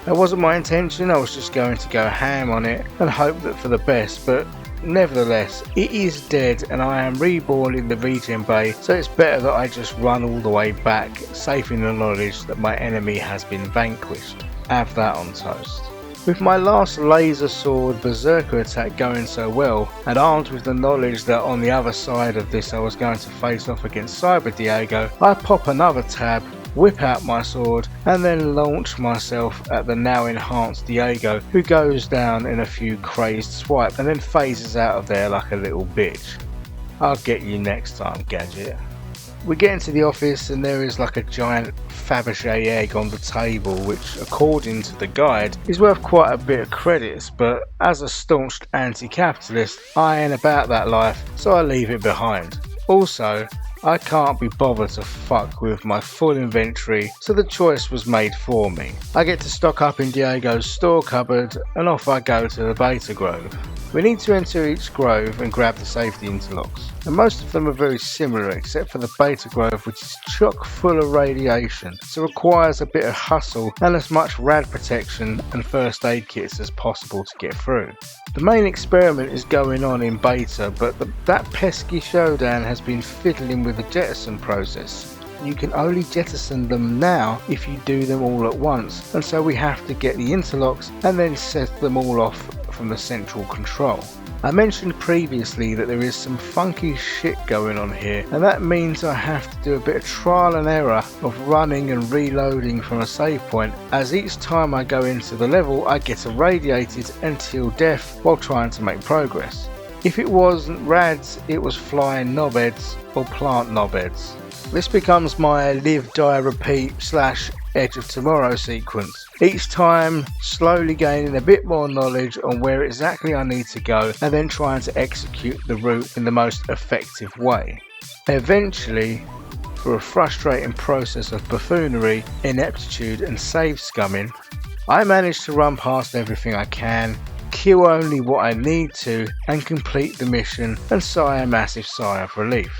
That wasn't my intention, I was just going to go ham on it and hope that for the best, but nevertheless, it is dead and I am reborn in the regen bay, so it's better that I just run all the way back, safe in the knowledge that my enemy has been vanquished. Have that on toast. With my last laser sword berserker attack going so well, and armed with the knowledge that on the other side of this I was going to face off against Cyber Diego, I pop another tab, whip out my sword, and then launch myself at the now enhanced Diego, who goes down in a few crazed swipes and then phases out of there like a little bitch. I'll get you next time, Gadget. We get into the office and there is like a giant Fabergé egg on the table, which according to the guide is worth quite a bit of credits, but as a staunch anti-capitalist I ain't about that life, so I leave it behind. Also, I can't be bothered to fuck with my full inventory, so the choice was made for me. I get to stock up in Diego's store cupboard and off I go to the Beta Grove. We need to enter each grove and grab the safety interlocks, and most of them are very similar except for the Beta Grove, which is chock full of radiation, so requires a bit of hustle and as much rad protection and first aid kits as possible to get through. The main experiment is going on in Beta, but that pesky Shodan has been fiddling with the jettison process. You can only jettison them now if you do them all at once, and so we have to get the interlocks and then set them all off from the central control. I mentioned previously that there is some funky shit going on here, and that means I have to do a bit of trial and error of running and reloading from a save point, as each time I go into the level I get irradiated until death while trying to make progress. If it wasn't rads, it was flying knobheads or plant knobheads. This becomes my live, die, repeat / Edge of Tomorrow sequence, each time slowly gaining a bit more knowledge on where exactly I need to go and then trying to execute the route in the most effective way. Eventually, through a frustrating process of buffoonery, ineptitude and save scumming, I manage to run past everything I can, kill only what I need to and complete the mission and sigh a massive sigh of relief.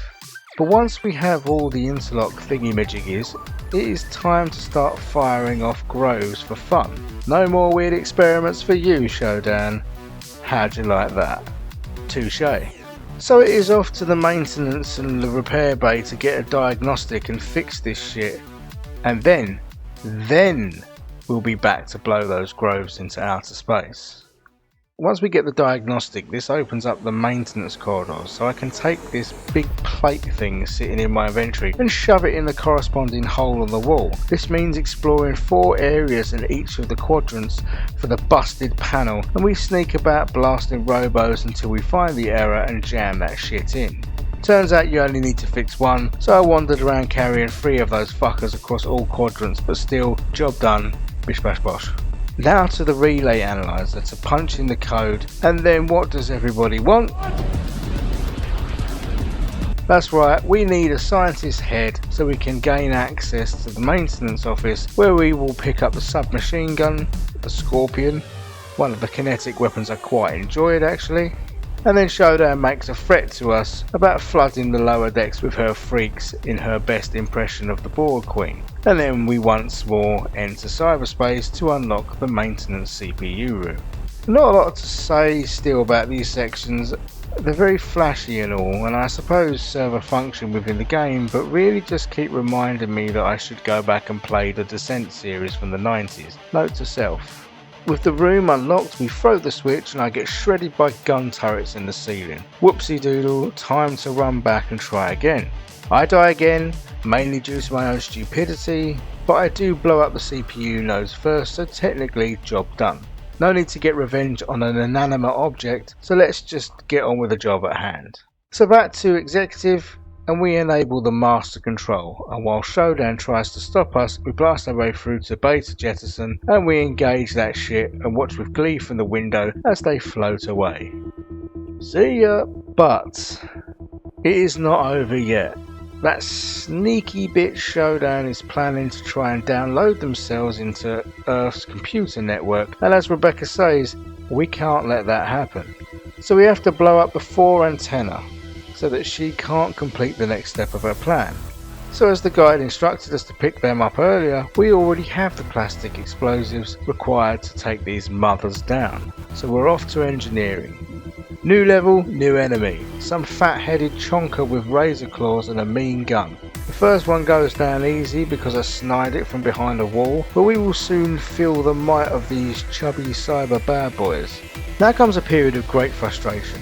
But once we have all the interlock thingy-majiggies, it is time to start firing off groves for fun. No more weird experiments for you, Shodan. How'd you like that? Touché. So it is off to the maintenance and the repair bay to get a diagnostic and fix this shit. And then we'll be back to blow those groves into outer space. Once we get the diagnostic, this opens up the maintenance corridors, so I can take this big plate thing sitting in my inventory and shove it in the corresponding hole on the wall. This means exploring 4 areas in each of the quadrants for the busted panel, and we sneak about blasting robos until we find the error and jam that shit in. Turns out you only need to fix 1, so I wandered around carrying 3 of those fuckers across all quadrants, but still, job done, bish bash bosh. Now to the relay analyzer to punch in the code, and then what does everybody want? That's right, we need a scientist's head so we can gain access to the maintenance office, where we will pick up the submachine gun, the Scorpion, one of the kinetic weapons I quite enjoyed actually, and then Shodan makes a threat to us about flooding the lower decks with her freaks in her best impression of the Borg Queen. And then we once more enter cyberspace to unlock the maintenance CPU room. Not a lot to say still about these sections. They're very flashy and all, and I suppose serve a function within the game, but really just keep reminding me that I should go back and play the Descent series from the 90s. Note to self. With the room unlocked, we throw the switch and I get shredded by gun turrets in the ceiling. Whoopsie doodle, time to run back and try again. I die again, mainly due to my own stupidity, but I do blow up the CPU nodes first, so technically job done. No need to get revenge on an inanimate object, so let's just get on with the job at hand. So back to executive, and we enable the master control, and while Shodan tries to stop us, we blast our way through to beta jettison, and we engage that shit and watch with glee from the window as they float away. See ya! But it is not over yet. That sneaky bitch Shodan is planning to try and download themselves into Earth's computer network, and as Rebecca says, we can't let that happen. So we have to blow up the 4 antenna, so that she can't complete the next step of her plan. So as the guide instructed us to pick them up earlier, we already have the plastic explosives required to take these mothers down. So we're off to engineering. New level, new enemy. Some fat-headed chonker with razor claws and a mean gun. The first one goes down easy because I snide it from behind a wall, but we will soon feel the might of these chubby cyber bad boys. Now comes a period of great frustration.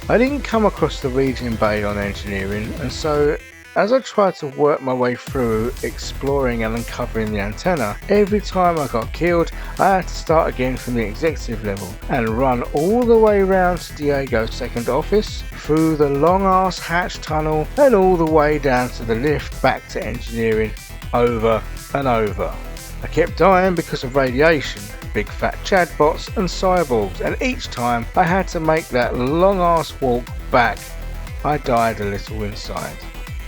I didn't come across the region bay on engineering, and so as I tried to work my way through exploring and uncovering the antenna, every time I got killed I had to start again from the executive level and run all the way around to Diego's second office, through the long ass hatch tunnel and all the way down to the lift back to engineering, over and over. I kept dying because of radiation, big fat chatbots and cyborgs, and each time I had to make that long ass walk back, I died a little inside.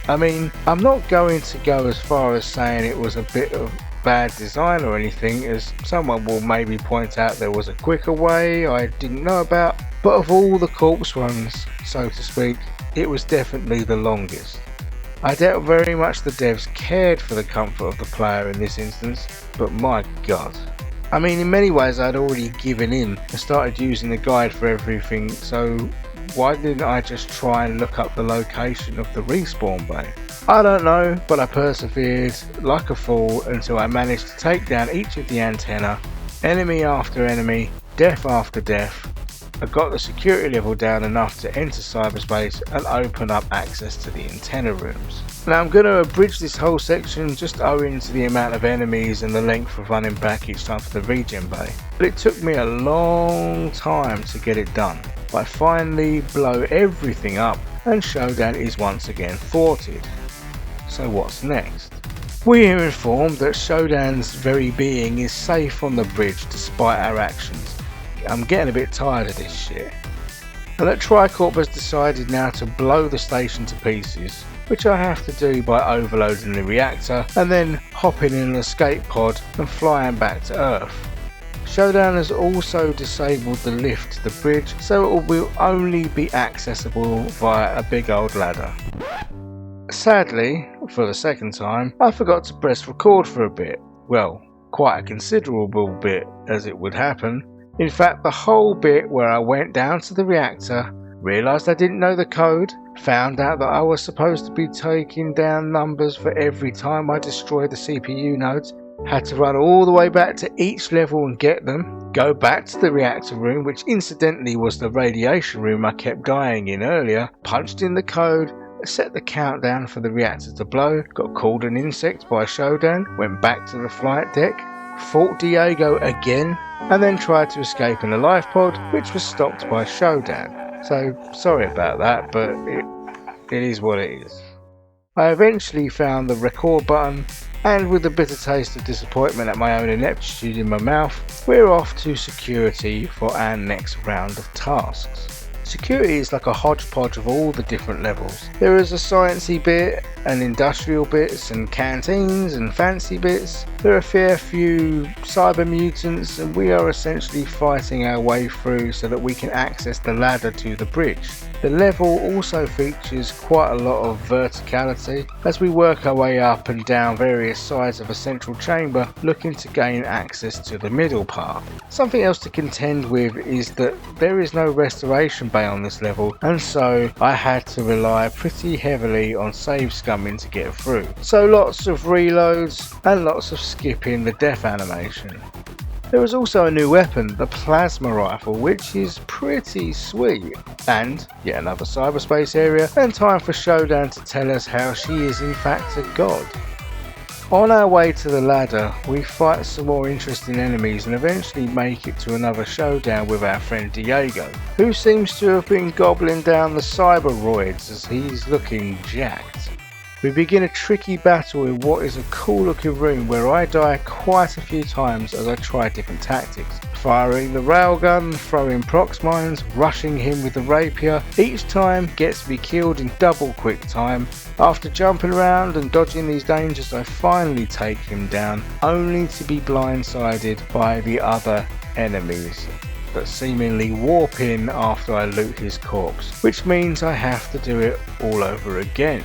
I mean, I'm not going to go as far as saying it was a bit of bad design or anything, as someone will maybe point out there was a quicker way I didn't know about, but of all the corpse runs, so to speak, it was definitely the longest. I doubt very much the devs cared for the comfort of the player in this instance, but my god. I mean, in many ways I'd already given in and started using the guide for everything, so why didn't I just try and look up the location of the respawn bay? I don't know, but I persevered like a fool until I managed to take down each of the antenna, enemy after enemy, death after death. I got the security level down enough to enter cyberspace and open up access to the antenna rooms. Now I'm going to abridge this whole section just owing to the amount of enemies and the length of running back each time for the regen bay, but it took me a long time to get it done. I finally blow everything up and Shodan is once again thwarted. So what's next? We are informed that Shodan's very being is safe on the bridge despite our actions. I'm getting a bit tired of this shit. And that Tricorp has decided now to blow the station to pieces, which I have to do by overloading the reactor and then hopping in an escape pod and flying back to Earth. Shodan has also disabled the lift to the bridge, so it will only be accessible via a big old ladder. Sadly, for the second time, I forgot to press record for a bit. Well, quite a considerable bit as it would happen. In fact, the whole bit where I went down to the reactor, realised I didn't know the code, found out that I was supposed to be taking down numbers for every time I destroyed the CPU nodes, had to run all the way back to each level and get them, go back to the reactor room, which incidentally was the radiation room I kept dying in earlier, punched in the code, set the countdown for the reactor to blow, got called an insect by Shodan, went back to the flight deck, fought Diego again, and then tried to escape in a life pod, which was stopped by Shodan. So sorry about that, but it is what it is. I eventually found the record button, and with a bitter taste of disappointment at my own ineptitude in my mouth, we're off to security for our next round of tasks. Security is like a hodgepodge of all the different levels. There is a sciencey bit, and industrial bits, and canteens, and fancy bits. There are a fair few cyber mutants, and we are essentially fighting our way through so that we can access the ladder to the bridge. The level also features quite a lot of verticality as we work our way up and down various sides of a central chamber looking to gain access to the middle part. Something else to contend with is that there is no restoration bay on this level, and so I had to rely pretty heavily on save scumming to get through. So lots of reloads and lots of skipping the death animation. There is also a new weapon, the plasma rifle, which is pretty sweet. And yet another cyberspace area, and time for Shodan to tell us how she is in fact a god. On our way to the ladder, we fight some more interesting enemies and eventually make it to another showdown with our friend Diego, who seems to have been gobbling down the cyberoids as he's looking jacked. We begin a tricky battle in what is a cool looking room where I die quite a few times as I try different tactics. Firing the railgun, throwing prox mines, rushing him with the rapier, each time gets me killed in double quick time. After jumping around and dodging these dangers, I finally take him down, only to be blindsided by the other enemies that seemingly warp in after I loot his corpse, which means I have to do it all over again.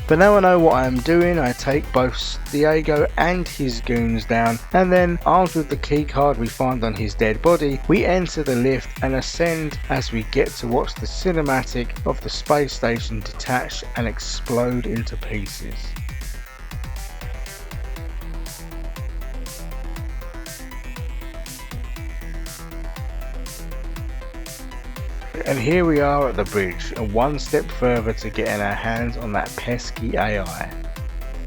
But now I know what I am doing, I take both Diego and his goons down, and then, armed with the key card we find on his dead body, we enter the lift and ascend as we get to watch the cinematic of the space station detach and explode into pieces. And here we are at the bridge, and one step further to getting our hands on that pesky AI.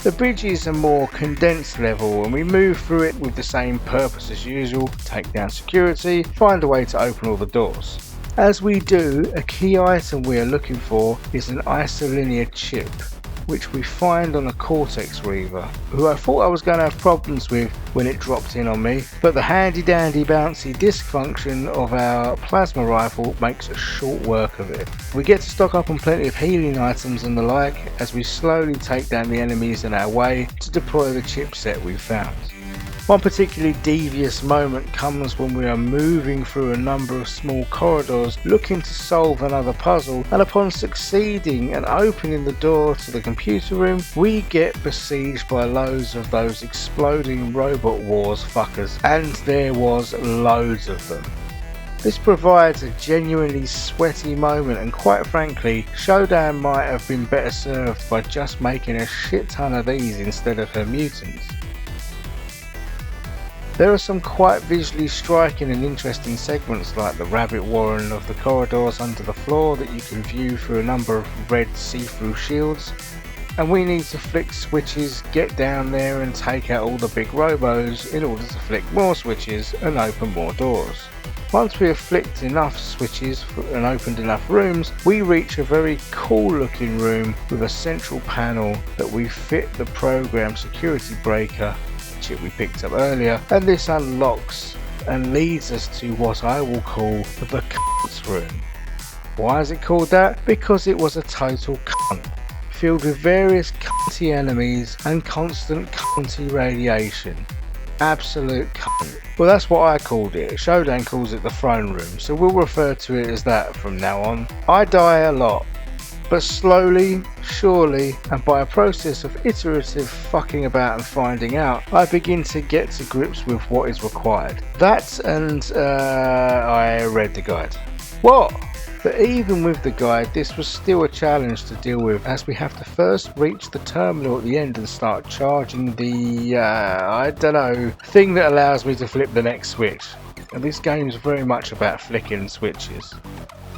The bridge is a more condensed level and we move through it with the same purpose as usual: take down security, find a way to open all the doors. As we do, a key item we are looking for is an isolinear chip, which we find on a Cortex Reaver, who I thought I was going to have problems with when it dropped in on me, but the handy dandy bouncy disc function of our plasma rifle makes short work of it. We get to stock up on plenty of healing items and the like as we slowly take down the enemies in our way to deploy the chipset we found. One particularly devious moment comes when we are moving through a number of small corridors looking to solve another puzzle, and upon succeeding and opening the door to the computer room, we get besieged by loads of those exploding robot wars fuckers, and there was loads of them. This provides a genuinely sweaty moment, and quite frankly, Shodan might have been better served by just making a shit ton of these instead of her mutants. There are some quite visually striking and interesting segments like the rabbit warren of the corridors under the floor that you can view through a number of red see-through shields, and we need to flick switches, get down there and take out all the big robos in order to flick more switches and open more doors. Once we have flicked enough switches and opened enough rooms, we reach a very cool looking room with a central panel that we fit the program security breaker chip we picked up earlier, and this unlocks and leads us to what I will call the cunt's room. Why is it called that? Because it was a total cunt, filled with various cunty enemies and constant cunty radiation. Absolute cunt. Well, that's what I called it. Shodan calls it the throne room, so we'll refer to it as that from now on. I die a lot, But slowly, surely, and by a process of iterative fucking about and finding out, I begin to get to grips with what is required. That and I read the guide. What? But even with the guide, this was still a challenge to deal with, as we have to first reach the terminal at the end and start charging the, I don't know, thing that allows me to flip the next switch. And this game is very much about flicking switches.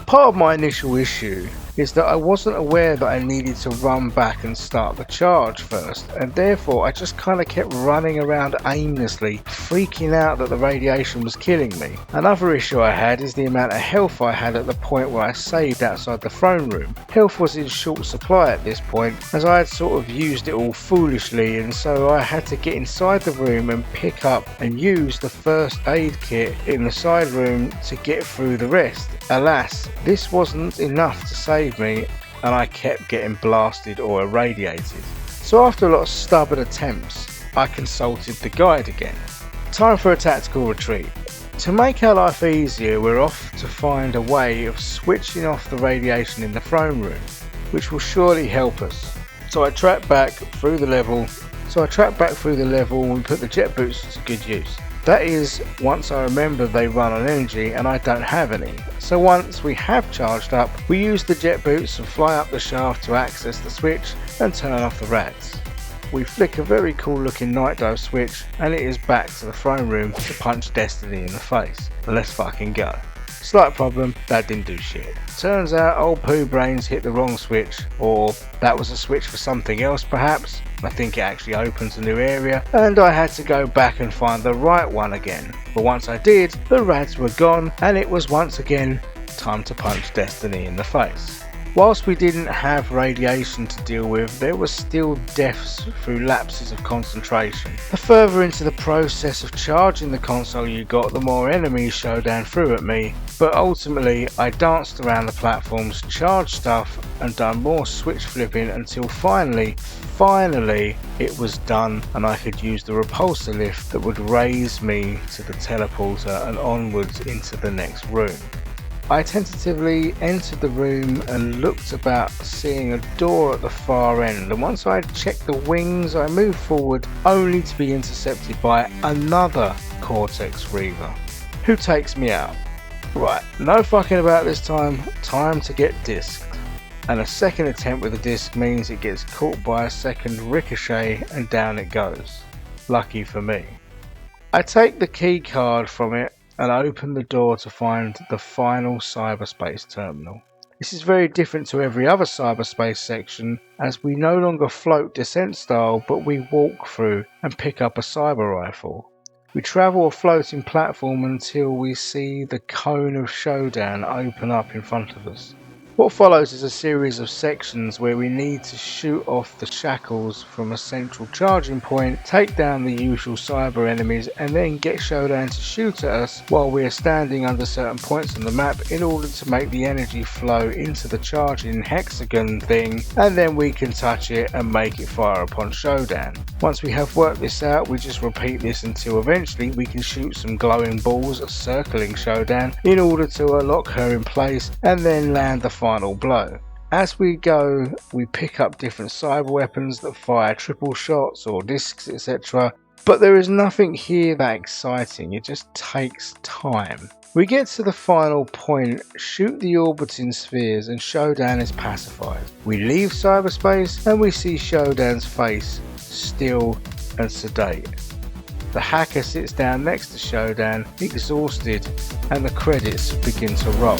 Part of my initial issue is that I wasn't aware that I needed to run back and start the charge first, and therefore I just kind of kept running around aimlessly, freaking out that the radiation was killing me. Another issue I had is the amount of health I had at the point where I saved outside the throne room. Health was in short supply at this point, as I had sort of used it all foolishly, and so I had to get inside the room and pick up and use the first aid kit in the side room to get through the rest. Alas, this wasn't enough to save me, and I kept getting blasted or irradiated. So after a lot of stubborn attempts, I consulted the guide again. Time for a tactical retreat. To make our life easier, we're off to find a way of switching off the radiation in the throne room, which will surely help us. So I track back through the level and put the jet boots to good use. That is, once I remember they run on energy and I don't have any. So once we have charged up, we use the jet boots and fly up the shaft to access the switch and turn off the rads. We flick a very cool looking night dive switch and it is back to the throne room to punch Destiny in the face. Let's fucking go. Slight problem, that didn't do shit. Turns out old poo brains hit the wrong switch, or that was a switch for something else perhaps. I think it actually opens a new area, and I had to go back and find the right one again. But once I did, the rads were gone, and it was once again time to punch Destiny in the face. Whilst we didn't have radiation to deal with, there was still deaths through lapses of concentration. The further into the process of charging the console you got, the more enemies Shodan threw at me, but ultimately I danced around the platforms, charged stuff and done more switch flipping until finally it was done and I could use the repulsor lift that would raise me to the teleporter and onwards into the next room. I tentatively entered the room and looked about, seeing a door at the far end, and once I had checked the wings I moved forward, only to be intercepted by another Cortex Reaver, who takes me out. Right, no fucking about this time to get disked. And a second attempt with the disc means it gets caught by a second ricochet and down it goes. Lucky for me. I take the key card from it and open the door to find the final cyberspace terminal. This is very different to every other cyberspace section, as we no longer float descent style, but we walk through and pick up a cyber rifle. We travel a floating platform until we see the cone of Shodan open up in front of us. What follows is a series of sections where we need to shoot off the shackles from a central charging point, take down the usual cyber enemies, and then get Shodan to shoot at us while we are standing under certain points on the map in order to make the energy flow into the charging hexagon thing, and then we can touch it and make it fire upon Shodan. Once we have worked this out, we just repeat this until eventually we can shoot some glowing balls circling Shodan in order to lock her in place and then land the final blow. As we go, we pick up different cyber weapons that fire triple shots or discs, etc. But there is nothing here that exciting, it just takes time. We get to the final point, shoot the orbiting spheres, and Shodan is pacified. We leave cyberspace and we see Shodan's face, still and sedate. The hacker sits down next to Shodan, exhausted, and the credits begin to roll.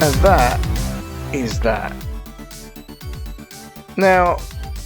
And that is that. Now,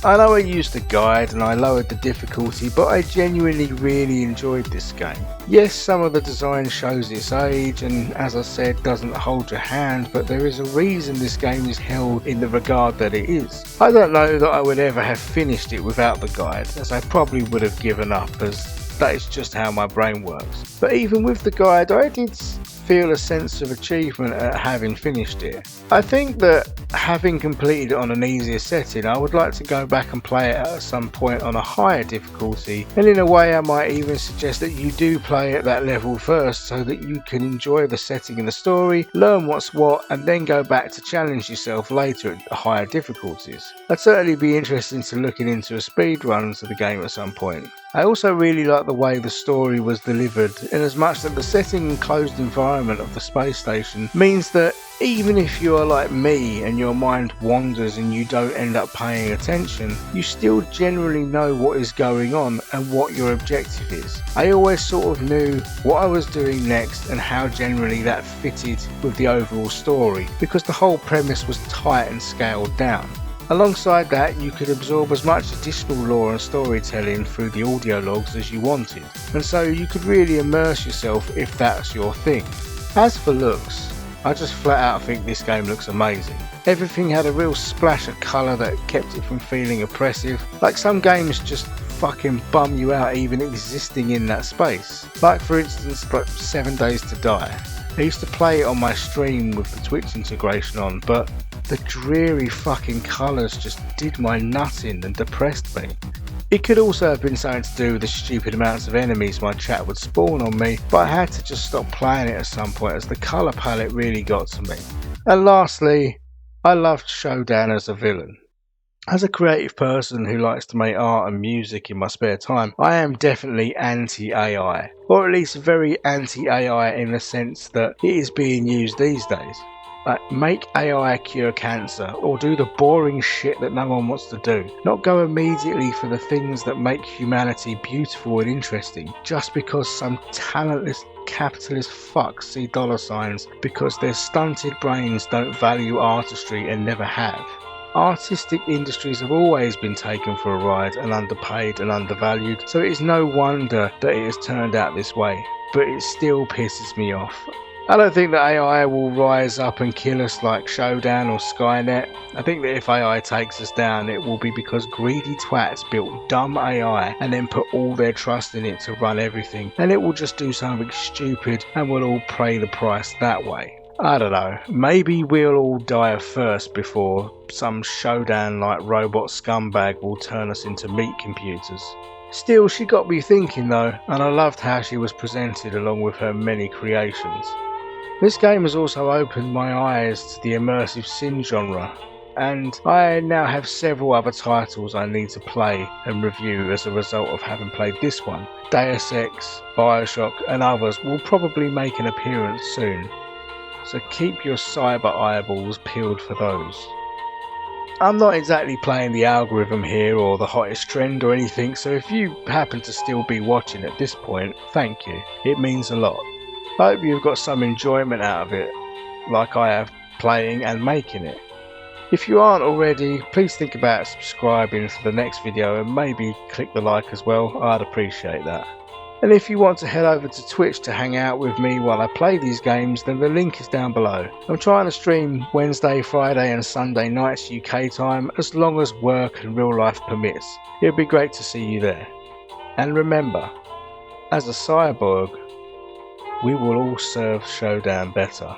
I know I used the guide and I lowered the difficulty, but I genuinely really enjoyed this game. Yes, some of the design shows its age and, as I said, doesn't hold your hand, but there is a reason this game is held in the regard that it is. I don't know that I would ever have finished it without the guide, as I probably would have given up, as that is just how my brain works. But even with the guide, I did feel a sense of achievement at having finished it. I think that having completed it on an easier setting, I would like to go back and play it at some point on a higher difficulty, and in a way I might even suggest that you do play at that level first so that you can enjoy the setting and the story, learn what's what, and then go back to challenge yourself later at higher difficulties. I'd certainly be interested in looking into a speedrun to the game at some point. I also really like the way the story was delivered, in as much that the setting and closed environment of the space station means that even if you are like me and your mind wanders and you don't end up paying attention, you still generally know what is going on and what your objective is. I always sort of knew what I was doing next and how generally that fitted with the overall story, because the whole premise was tight and scaled down. Alongside that, you could absorb as much additional lore and storytelling through the audio logs as you wanted, and so you could really immerse yourself if that's your thing. As for looks, I just flat out think this game looks amazing. Everything had a real splash of colour that kept it from feeling oppressive, like some games just fucking bum you out even existing in that space. Like for instance, like 7 Days to Die. I used to play it on my stream with the Twitch integration on, but the dreary fucking colours just did my nut in and depressed me. It could also have been something to do with the stupid amounts of enemies my chat would spawn on me, but I had to just stop playing it at some point as the colour palette really got to me. And lastly, I loved Shodan as a villain. As a creative person who likes to make art and music in my spare time, I am definitely anti-AI, or at least very anti-AI in the sense that it is being used these days. Like, make AI cure cancer, or do the boring shit that no one wants to do. Not go immediately for the things that make humanity beautiful and interesting, just because some talentless capitalist fucks see dollar signs because their stunted brains don't value artistry and never have. Artistic industries have always been taken for a ride and underpaid and undervalued, so it is no wonder that it has turned out this way, but it still pisses me off. I don't think that AI will rise up and kill us like Shodan or Skynet. I think that if AI takes us down, it will be because greedy twats built dumb AI and then put all their trust in it to run everything, and it will just do something stupid and we'll all pay the price that way. I don't know, maybe we'll all die first before some Shodan-like robot scumbag will turn us into meat computers. Still, she got me thinking though, and I loved how she was presented along with her many creations. This game has also opened my eyes to the immersive sim genre, and I now have several other titles I need to play and review as a result of having played this one. Deus Ex, Bioshock and others will probably make an appearance soon, so keep your cyber eyeballs peeled for those. I'm not exactly playing the algorithm here or the hottest trend or anything, so if you happen to still be watching at this point, thank you, it means a lot. I hope you've got some enjoyment out of it, like I have playing and making it. If you aren't already, please think about subscribing for the next video and maybe click the like as well, I'd appreciate that. And if you want to head over to Twitch to hang out with me while I play these games, then the link is down below. I'm trying to stream Wednesday, Friday and Sunday nights UK time, as long as work and real life permits. It would be great to see you there. And remember, as a cyborg, we will all serve Shodan better.